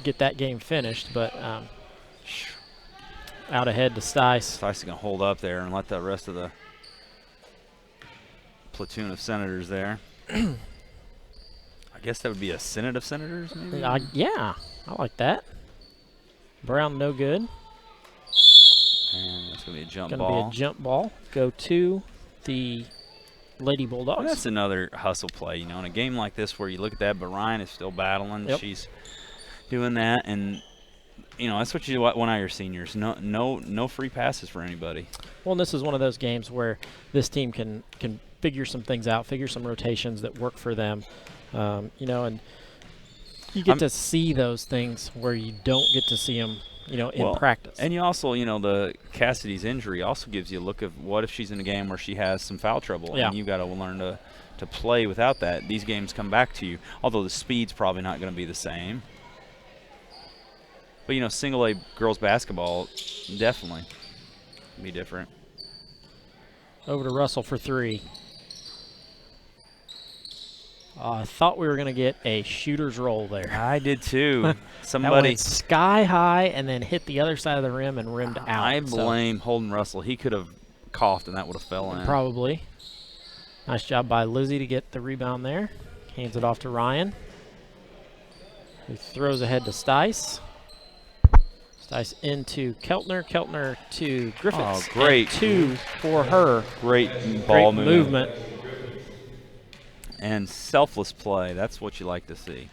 get that game finished, but out ahead to Stice. Stice is going to hold up there and let the rest of the platoon of Senators there. I guess that would be a Senate of Senators, maybe? Yeah, I like that. Brown, no good. And that's going to be a jump Going ball. to be a jump ball. Go to the Lady Bulldogs. Well, that's another hustle play, you know, in a game like this where you look at that, but Ryan is still battling. Yep. She's doing that, and you know that's what you want out of your seniors. No free passes for anybody. Well, and this is one of those games where this team can figure some things out, figure some rotations that work for them, you know, and you get to see those things where you don't get to see them, you know, in practice. And you also, you know, the Cassidy's injury also gives you a look of what if she's in a game where she has some foul trouble, Yeah. and you've got to learn to play without that. These games come back to you, although the speed's probably not going to be the same. But, you know, single-A girls basketball definitely be different. Over to Russell for 3. I thought we were going to get a shooter's roll there. I did too. That Somebody went sky high and then hit the other side of the rim and rimmed out. I blame Holden Russell. He could have coughed and that would have fell in. Probably. Nice job by Lizzie to get the rebound there. Hands it off to Ryan, who throws ahead to Stice. Stice into Keltner. Keltner to Griffiths. Oh, great. And 2 for her. Great ball Great movement. And selfless play. That's what you like to see.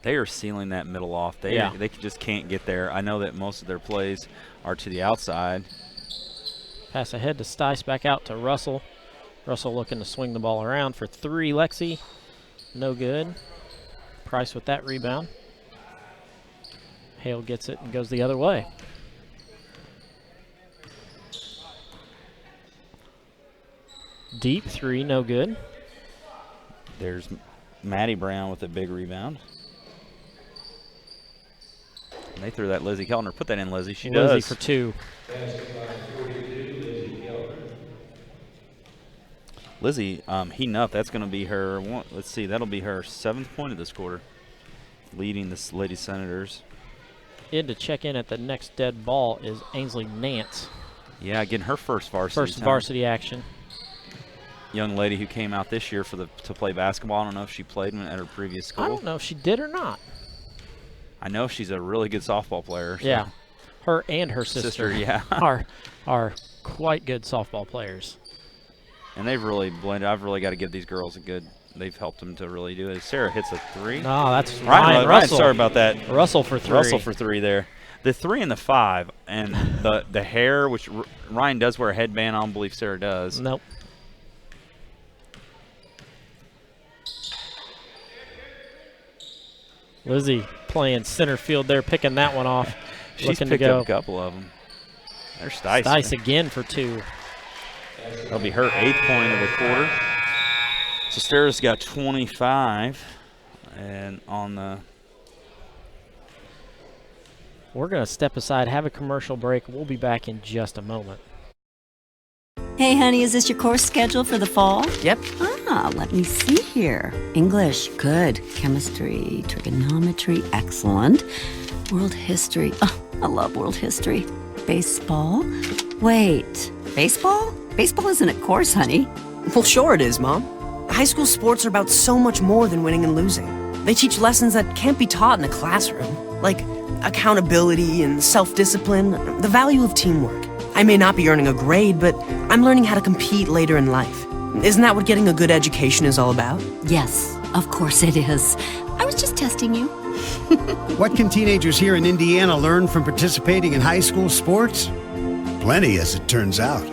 They are sealing that middle off. They just can't get there. I know that most of their plays are to the outside. Pass ahead to Stice, back out to Russell. Russell looking to swing the ball around for 3. Lexi, no good. Price with that rebound. Hale gets it and goes the other way. Deep 3, no good. There's Maddie Brown with a big rebound. And they threw that Lizzie Keltner. Put that in, Lizzie. She Lizzie does. for 2. Lizzie heating up. That's going to be her one. Let's see. That'll be her 7th point of this quarter. leading the Lady Senators. In to check in at the next dead ball is Ainsley Nance. Yeah, getting her first varsity First time. varsity action. Young lady who came out this year to play basketball. I don't know if she played at her previous school. I don't know if she did or not. I know she's a really good softball player. So. Yeah, her and her sister, yeah. are quite good softball players. And they've really blended. I've really got to give these girls they've helped them to really do it. Sarah hits a 3. No, that's Ryan Russell. Sorry about that. Russell for 3. Russell for 3 there. The 3 and the 5, and the hair, which Ryan does wear a headband. I don't believe Sarah does. Nope. Lizzie playing center field there, picking that one off. She's looking picked to go. up a couple of them. There's Stice. Stice again for 2. That'll be her 8th point of the quarter. So Sarah's got 25, and on the. We're going to step aside, have a commercial break. We'll be back in just a moment. Hey, honey, is this your course schedule for the fall? Yep. Let me see here. English, good. Chemistry, trigonometry, excellent. World history, I love world history. Baseball? Wait, baseball? Baseball isn't a course, honey. Well, sure it is, Mom. High school sports are about so much more than winning and losing. They teach lessons that can't be taught in a classroom, like accountability and self-discipline, the value of teamwork. I may not be earning a grade, but I'm learning how to compete later in life. Isn't that what getting a good education is all about? Yes, of course it is. I was just testing you. What can teenagers here in Indiana learn from participating in high school sports? Plenty, as it turns out.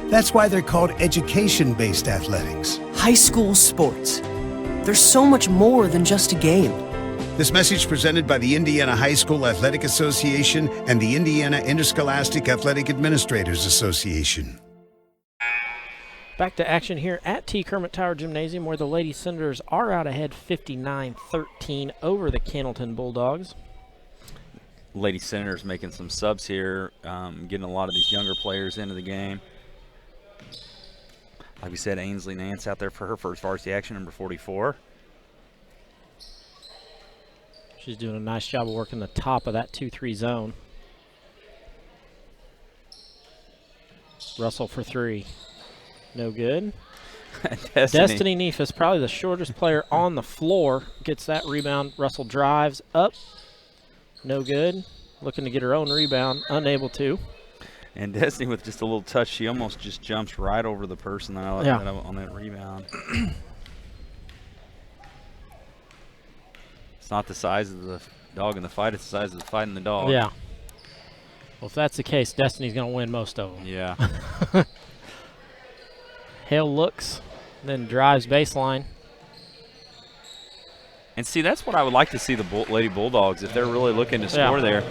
That's why they're called education-based athletics. High school sports. There's so much more than just a game. This message presented by the Indiana High School Athletic Association and the Indiana Interscholastic Athletic Administrators Association. Back to action here at T. Kermit Tower Gymnasium, where the Lady Senators are out ahead 59-13 over the Cannelton Bulldogs. Lady Senators making some subs here, getting a lot of these younger players into the game. Like we said, Ainsley Nance out there for her first varsity action, number 44. She's doing a nice job of working the top of that 2-3 zone. Russell for 3. No good. Destiny Neef is probably the shortest player on the floor. Gets that rebound. Russell drives up. No good. Looking to get her own rebound. Unable to. And Destiny with just a little touch, she almost just jumps right over the person on that rebound. It's not the size of the dog in the fight, it's the size of the fight in the dog. Yeah. Well, if that's the case, Destiny's going to win most of them. Yeah. Hale looks, then drives baseline. And see, that's what I would like to see the Lady Bulldogs, if they're really looking to score there.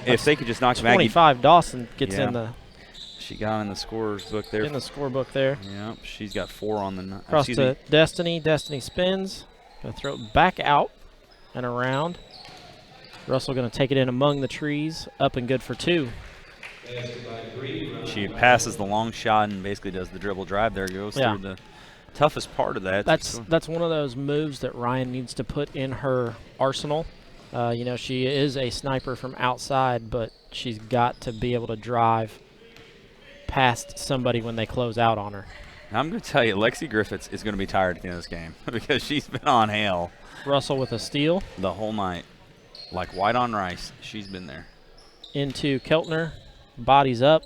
If they could just knock Maggie. 25, Dawson gets in the. She got in the scorer's book there. In the scorebook there. Yeah, she's got 4 on the. Cross to Destiny. Destiny spins. Going to throw it back out and around. Russell going to take it in among the trees. Up and good for 2. She passes the long shot and basically does the dribble drive there. Goes through the toughest part of that. That's one of those moves that Ryan needs to put in her arsenal. You know, she is a sniper from outside, but she's got to be able to drive past somebody when they close out on her. I'm going to tell you, Lexi Griffiths is going to be tired at the end of this game because she's been on Hale. Russell with a steal. The whole night. Like white on rice. She's been there. Into Keltner. Bodies up.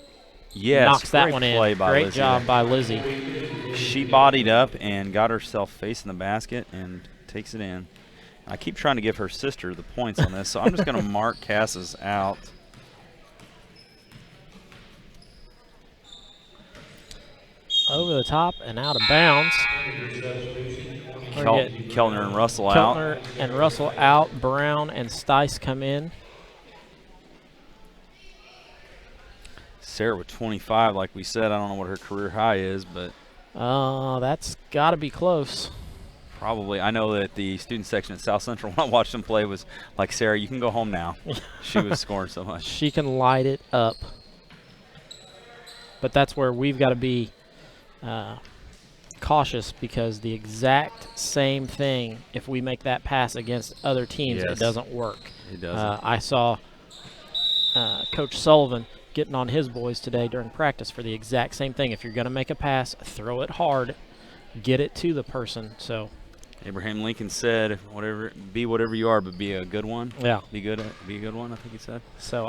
Yes. Knocks that one in. Great job by Lizzie. She bodied up and got herself facing the basket and takes it in. I keep trying to give her sister the points on this, so I'm just going to mark Cass's out. Over the top and out of bounds. Keltner and Russell out. Keltner and Russell out. Brown and Stice come in. Sarah with 25, like we said. I don't know what her career high is, but that's got to be close. Probably. I know that the student section at South Central, when I watched them play, was like, Sarah, you can go home now. She was scoring so much. She can light it up. But that's where we've got to be cautious because the exact same thing, if we make that pass against other teams, Yes. it doesn't work. It doesn't. I saw Coach Sullivan getting on his boys today during practice for the exact same thing. If you're going to make a pass, throw it hard, get it to the person. So Abraham Lincoln said, be whatever you are, but be a good one. yeah, Be a good one, I think he said. so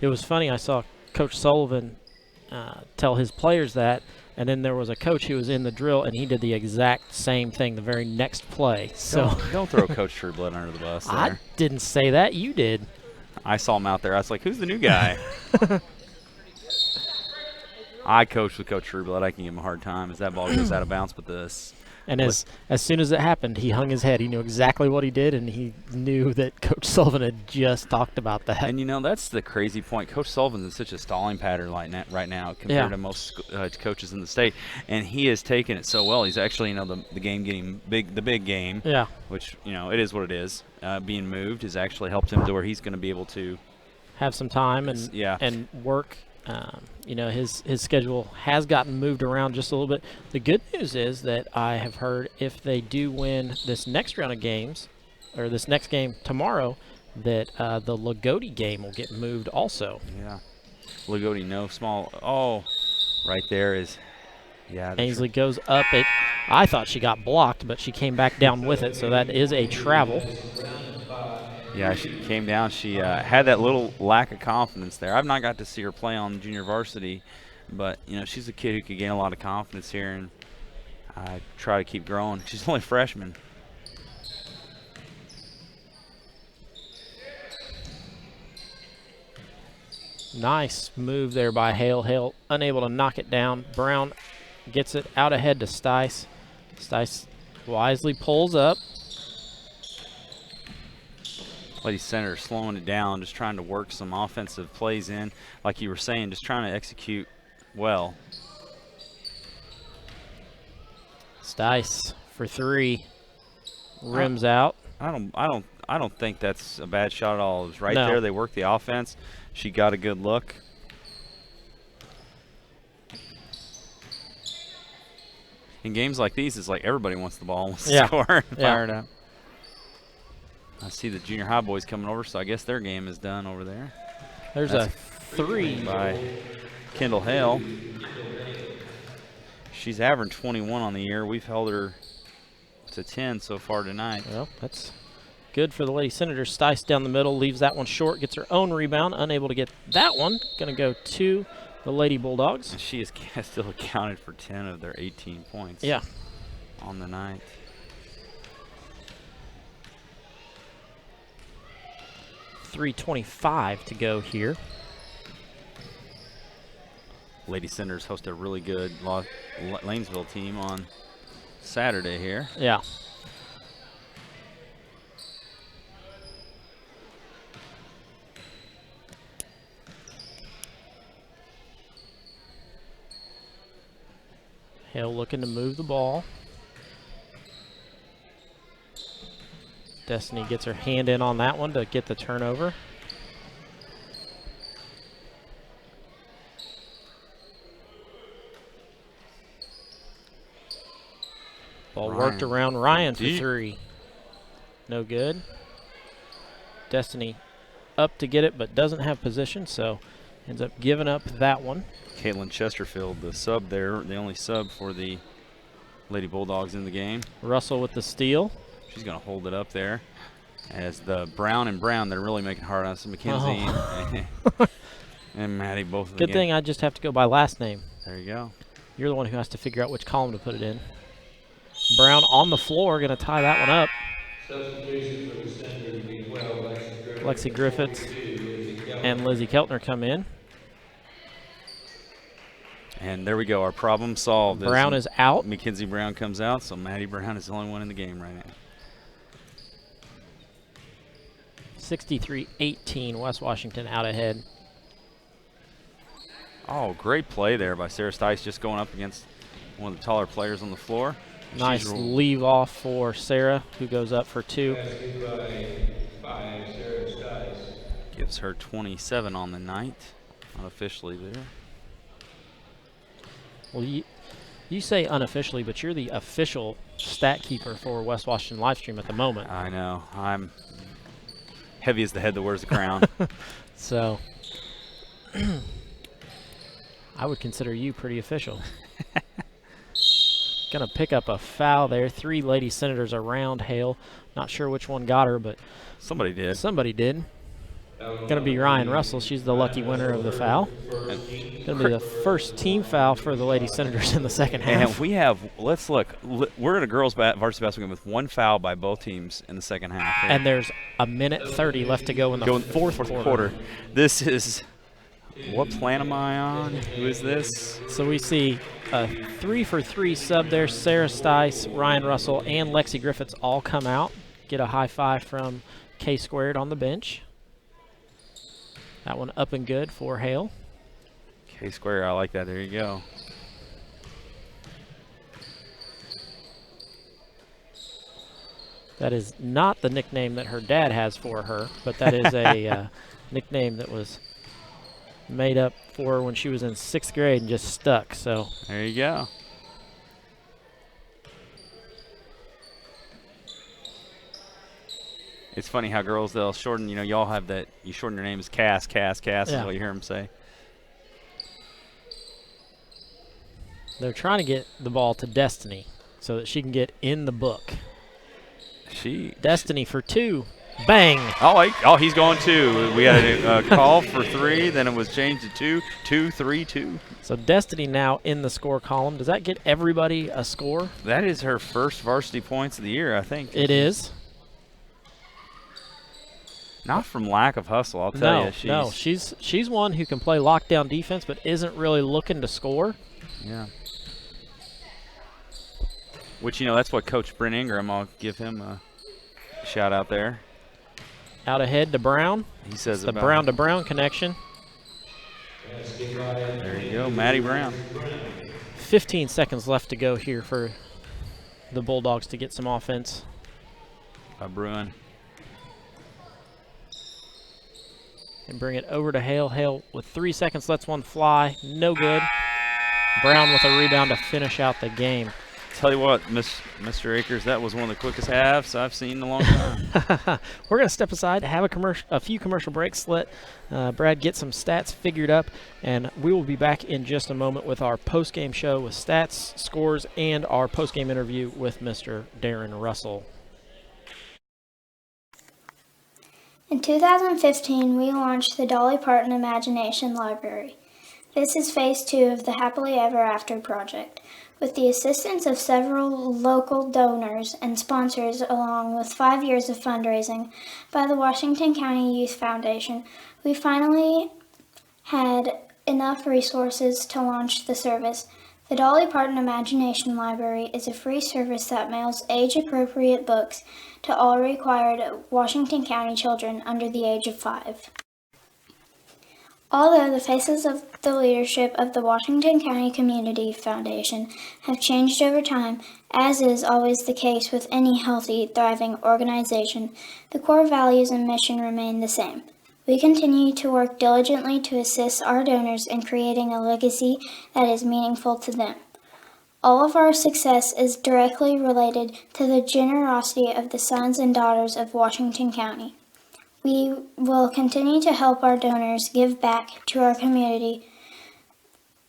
it was funny. I saw Coach Sullivan tell his players that, and then there was a coach who was in the drill, and he did the exact same thing the very next play. So Don't throw Coach Trueblood under the bus there. I didn't say that. You did. I saw him out there. I was like, who's the new guy? I coached with Coach Trueblood. I can give him a hard time as that ball goes out of bounds. But And as soon as it happened, he hung his head. He knew exactly what he did, and he knew that Coach Sullivan had just talked about that. And, that's the crazy point. Coach Sullivan's in such a stalling pattern right now compared to most coaches in the state. And he has taken it so well. He's actually, the game getting big, the big game, which, it is what it is. Being moved has actually helped him to where he's going to be able to have some time and work. His schedule has gotten moved around just a little bit. The good news is that I have heard if they do win this next round of games, or this next game tomorrow, that the Lagodi game will get moved also. Yeah. Lagodi, no small. Oh, right there is. Yeah. Ainsley goes up it. I thought she got blocked, but she came back down with it, so that is a travel. Yeah, she came down. She had that little lack of confidence there. I've not got to see her play on junior varsity, but, she's a kid who could gain a lot of confidence here, and I try to keep growing. She's only a freshman. Nice move there by Hale. Hale unable to knock it down. Brown gets it out ahead to Stice. Stice wisely pulls up. Lady Senator slowing it down, just trying to work some offensive plays in. Like you were saying, just trying to execute well. Stice for three. Rims out. I don't think that's a bad shot at all. It was right No. there. They worked the offense. She got a good look. In games like these, it's like everybody wants the ball, wants to score, and fire it up. I see the junior high boys coming over, so I guess their game is done over there. There's That's a three by Kendall Hale. She's averaging 21 on the year. We've held her to 10 so far tonight. Well, that's good for the Lady Senators. Stice down the middle, leaves that one short, gets her own rebound, unable to get that one. Going to go to the Lady Bulldogs. And she has still accounted for 10 of their 18 points on the night. .325 to go here. Lady Senators host a really good Lanesville team on Saturday here. Yeah. Hale looking to move the ball. Destiny gets her hand in on that one to get the turnover. Ball worked around Ryan for three. No good. Destiny up to get it, but doesn't have position, so ends up giving up that one. Caitlin Chesterfield, the sub there, the only sub for the Lady Bulldogs in the game. Russell with the steal. She's going to hold it up there. As the Brown and Brown, they're really making hard on us. McKenzie and Maddie, both of them. Good thing I just have to go by last name. There you go. You're the one who has to figure out which column to put it in. Brown on the floor, going to tie that one up. Substitution for the center to be Lexi Griffiths and Lizzie Keltner come in. And there we go. Our problem solved. Brown is out. Mackenzie Brown comes out, so Maddie Brown is the only one in the game right now. 63-18, West Washington out ahead. Oh, great play there by Sarah Stice, just going up against one of the taller players on the floor. Nice leave off for Sarah, who goes up for two. Gives her 27 on the night. Not officially there. Well, You say unofficially, but you're the official stat keeper for West Washington Livestream at the moment. I know. I'm heavy as the head that wears the crown. So I would consider you pretty official. Gonna pick up a foul there. 3 Lady Senators around Hale. Not sure which one got her, but somebody did. Somebody did. Gonna be Ryan Russell. She's the lucky winner of the foul. Gonna be the first team foul for the Lady Senators in the second half. And we have, let's look, we're at a girls' varsity basketball game with 1 foul by both teams in the second half. And there's a minute 30 left to go in the fourth quarter. This is, what plan am I on? Who is this? So we see a 3-for-3 sub there. Sarah Stice, Ryan Russell, and Lexi Griffiths all come out. Get a high five from K Squared on the bench. That one up and good for Hale. K Square, I like that. There you go. That is not the nickname that her dad has for her, but that is a nickname that was made up for her when she was in 6th grade and just stuck. So there you go. It's funny how girls, they'll shorten, you know, y'all have that, you shorten your name as Cass Yeah. is what you hear them say. They're trying to get the ball to Destiny so that she can get in the book. Destiny for 2. Bang. Oh, he's going 2. We had a call for 3, then it was changed to 2, 2, 3, 2. So Destiny now in the score column. Does that get everybody a score? That is her first varsity points of the year, I think. It is. Not from lack of hustle, I'll tell you. No, she's one who can play lockdown defense but isn't really looking to score. Yeah. Which, you know, that's what Coach Brent Ingram, I'll give him a shout out there. Out ahead to Brown. He says the Brown to Brown connection. There you go, Maddie Brown. 15 seconds left to go here for the Bulldogs to get some offense. By Bruin. And bring it over to Hale. Hale with 3 seconds lets one fly. No good. Brown with a rebound to finish out the game. Tell you what, Mr. Akers, that was one of the quickest halves I've seen in a long time. We're going to step aside, have a few commercial breaks, let Brad get some stats figured up, and we will be back in just a moment with our post-game show with stats, scores, and our post-game interview with Mr. Darren Russell. In 2015, we launched the Dolly Parton Imagination Library. This is phase 2 of the Happily Ever After project. With the assistance of several local donors and sponsors, along with 5 years of fundraising by the Washington County Youth Foundation, we finally had enough resources to launch the service. The Dolly Parton Imagination Library is a free service that mails age-appropriate books to all required Washington County children under the age of 5. Although the faces of the leadership of the Washington County Community Foundation have changed over time, as is always the case with any healthy, thriving organization, the core values and mission remain the same. We continue to work diligently to assist our donors in creating a legacy that is meaningful to them. All of our success is directly related to the generosity of the sons and daughters of Washington County. We will continue to help our donors give back to our community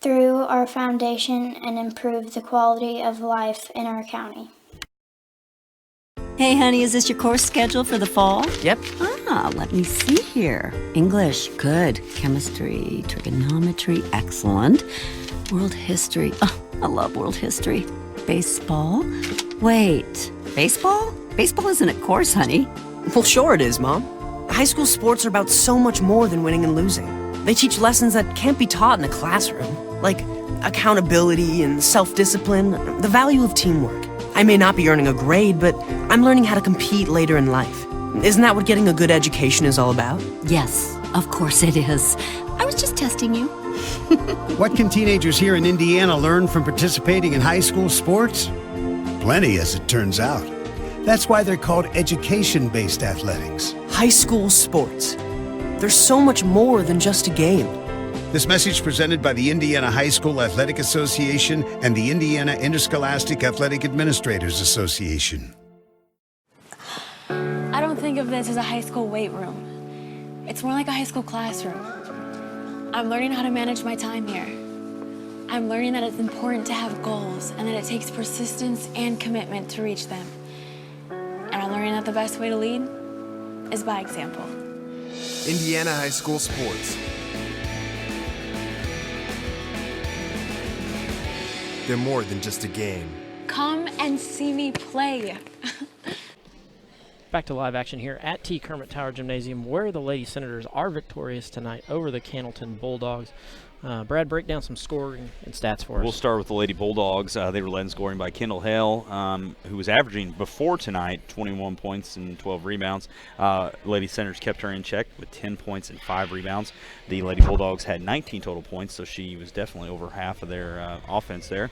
through our foundation and improve the quality of life in our county. Hey, honey, is this your course schedule for the fall? Yep. Let me see here. English, good. Chemistry, trigonometry, excellent. World history, I love world history. Baseball? Wait, baseball? Baseball isn't a course, honey. Well, sure it is, Mom. High school sports are about so much more than winning and losing. They teach lessons that can't be taught in a classroom, like accountability and self-discipline, the value of teamwork. I may not be earning a grade, but I'm learning how to compete later in life. Isn't that what getting a good education is all about? Yes, of course it is. I was just testing you. What can teenagers here in Indiana learn from participating in high school sports? Plenty, as it turns out. That's why they're called education-based athletics. High school sports. They're so much more than just a game. This message presented by the Indiana High School Athletic Association and the Indiana Interscholastic Athletic Administrators Association. I don't think of this as a high school weight room. It's more like a high school classroom. I'm learning how to manage my time here. I'm learning that it's important to have goals and that it takes persistence and commitment to reach them. And I'm learning that the best way to lead is by example. Indiana High School Sports. They're more than just a game. Come and see me play. Back to live action here at T. Kermit Tower Gymnasium, where the Lady Senators are victorious tonight over the Cannelton Bulldogs. Brad, break down some scoring and stats for us. We'll start with the Lady Bulldogs. They were led in scoring by Kendall Hale, who was averaging before tonight 21 points and 12 rebounds. Lady Senators kept her in check with 10 points and 5 rebounds. The Lady Bulldogs had 19 total points, so she was definitely over half of their offense there.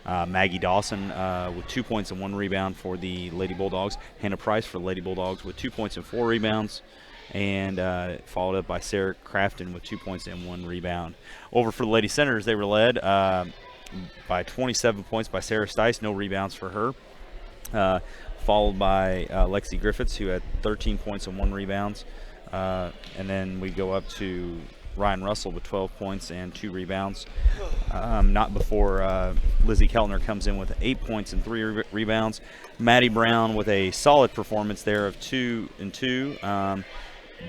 Maggie Dawson with 2 points and 1 rebound for the Lady Bulldogs. Hannah Price for the Lady Bulldogs with 2 points and 4 rebounds. And followed up by Sarah Crafton with 2 points and 1 rebound. Over for the Lady Senators, they were led by 27 points by Sarah Stice, no rebounds for her. Followed by Lexi Griffiths, who had 13 points and 1 rebounds. And then we go up to Ryan Russell with 12 points and 2 rebounds. Not before Lizzie Keltner comes in with 8 points and 3 rebounds. Maddie Brown with a solid performance there of 2 and 2.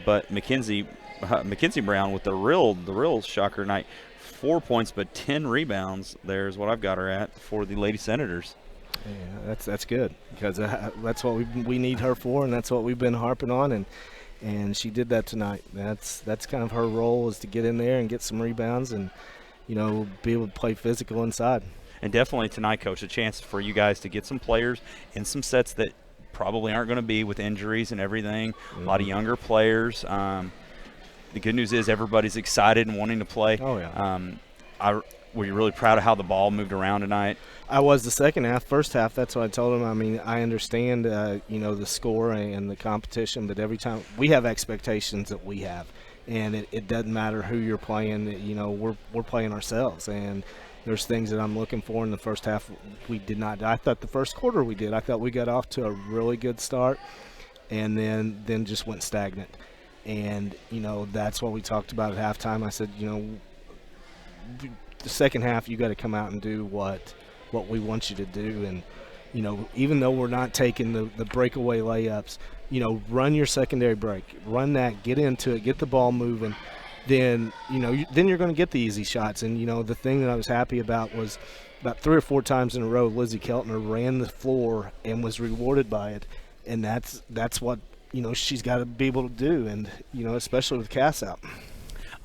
But Mackenzie Brown with the real shocker night, 4 points but 10 rebounds. There's what I've got her at for the Lady Senators. Yeah, that's good, because that's what we need her for, and that's what we've been harping on, and she did that tonight. That's kind of her role, is to get in there and get some rebounds and, you know, be able to play physical inside. And definitely tonight, Coach, a chance for you guys to get some players in some sets that probably aren't going to be with injuries and everything. A lot of younger players. The good news is everybody's excited and wanting to play. Oh, yeah. Were you really proud of how the ball moved around tonight? I was the second half. First half, that's what I told him. I mean, I understand, you know, the score and the competition, but every time we have expectations that we have, and it doesn't matter who you're playing. You know, we're playing ourselves, and there's things that I'm looking for in the first half. We did not. I thought the first quarter we did. I thought we got off to a really good start, and then just went stagnant. And, you know, that's what we talked about at halftime. I said, you know, the second half you got to come out and do what we want you to do. And, you know, even though we're not taking the breakaway layups, you know, run your secondary break. Run that, get into it, get the ball moving. Then, you know, then you're going to get the easy shots. And, you know, the thing that I was happy about was about 3 or 4 times in a row, Lizzie Keltner ran the floor and was rewarded by it. And that's what, you know, she's got to be able to do. And, you know, especially with Cass out.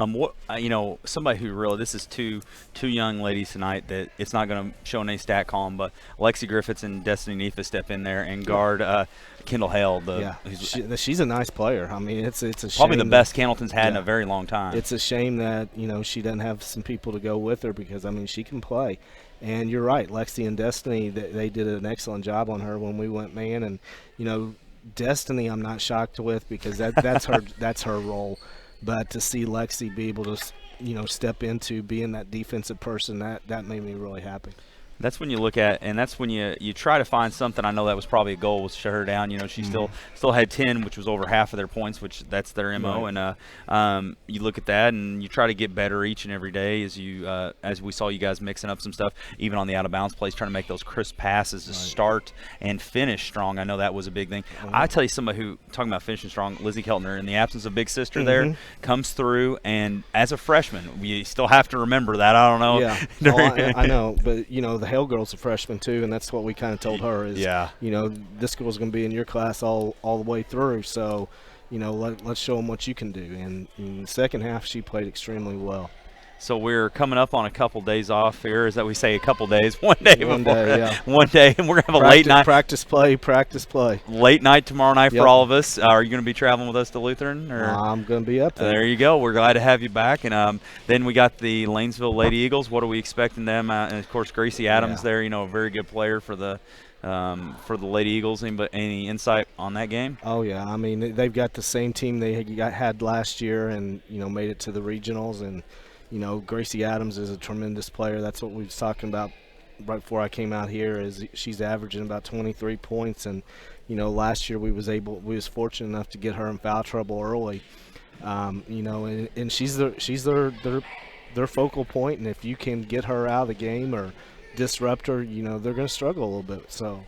You know, somebody who really, this is two young ladies tonight that it's not going to show in any stat column, but Lexi Griffiths and Destiny Nefa step in there and guard Kendall Hale. She's a nice player. I mean, it's a shame. Probably the best Cannelton's had in a very long time. It's a shame that, you know, she doesn't have some people to go with her, because, I mean, she can play. And you're right, Lexi and Destiny, they did an excellent job on her when we went man. And, you know, Destiny I'm not shocked with, because that's her role. But to see Lexi be able to, you know, step into being that defensive person, that made me really happy. That's when you look at, and that's when you try to find something. I know that was probably a goal, was shut her down. You know, she still had 10, which was over half of their points, which that's their MO. Right. And you look at that, and you try to get better each and every day as we saw you guys mixing up some stuff, even on the out of bounds plays, trying to make those crisp passes to start and finish strong. I know that was a big thing. I tell you, somebody who, talking about finishing strong, Lizzie Keltner, in the absence of big sister there, comes through, and as a freshman, you still have to remember that. I don't know. Yeah, I know, but you know, the Hale girl's a freshman too, and that's what we kind of told her is, you know, this girl's going to be in your class all the way through, so, you know, let's show them what you can do. And in the second half, she played extremely well. So we're coming up on a couple days off here. Is that we say a couple days? One day, and we're gonna have a late night practice play. Late night tomorrow night for all of us. Are you gonna be traveling with us to Lutheran? Or? I'm gonna be up there. There you go. We're glad to have you back. And then we got the Lanesville Lady Eagles. What are we expecting them? And of course, Gracie Adams there. You know, a very good player for the Lady Eagles. Any insight on that game? Oh yeah, I mean, they've got the same team they had last year, and you know, made it to the regionals. And Gracie Adams is a tremendous player. That's what we was talking about right before I came out here. Is she's averaging about 23 points, and last year we was fortunate enough to get her in foul trouble early. And she's their focal point, and if you can get her out of the game or disrupt her, they're going to struggle a little bit. So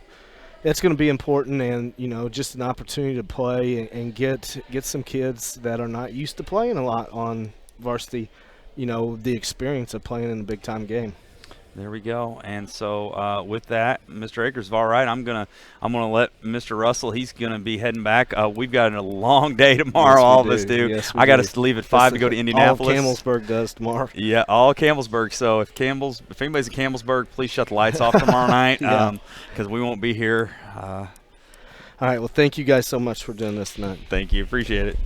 it's going to be important, and just an opportunity to play and get some kids that are not used to playing a lot on varsity, the experience of playing in a big time game. There we go. And so with that, Mr. Akers, all right, I'm gonna let Mr. Russell. He's gonna be heading back. We've got a long day tomorrow. Yes, all of us do. Yes, I got us to leave at 5 to go to Indianapolis. All Campbellsburg does tomorrow. Yeah, all Campbellsburg. So if anybody's in Campbellsburg, please shut the lights off tomorrow night, because we won't be here. All right. Well, thank you guys so much for doing this tonight. Thank you. Appreciate it.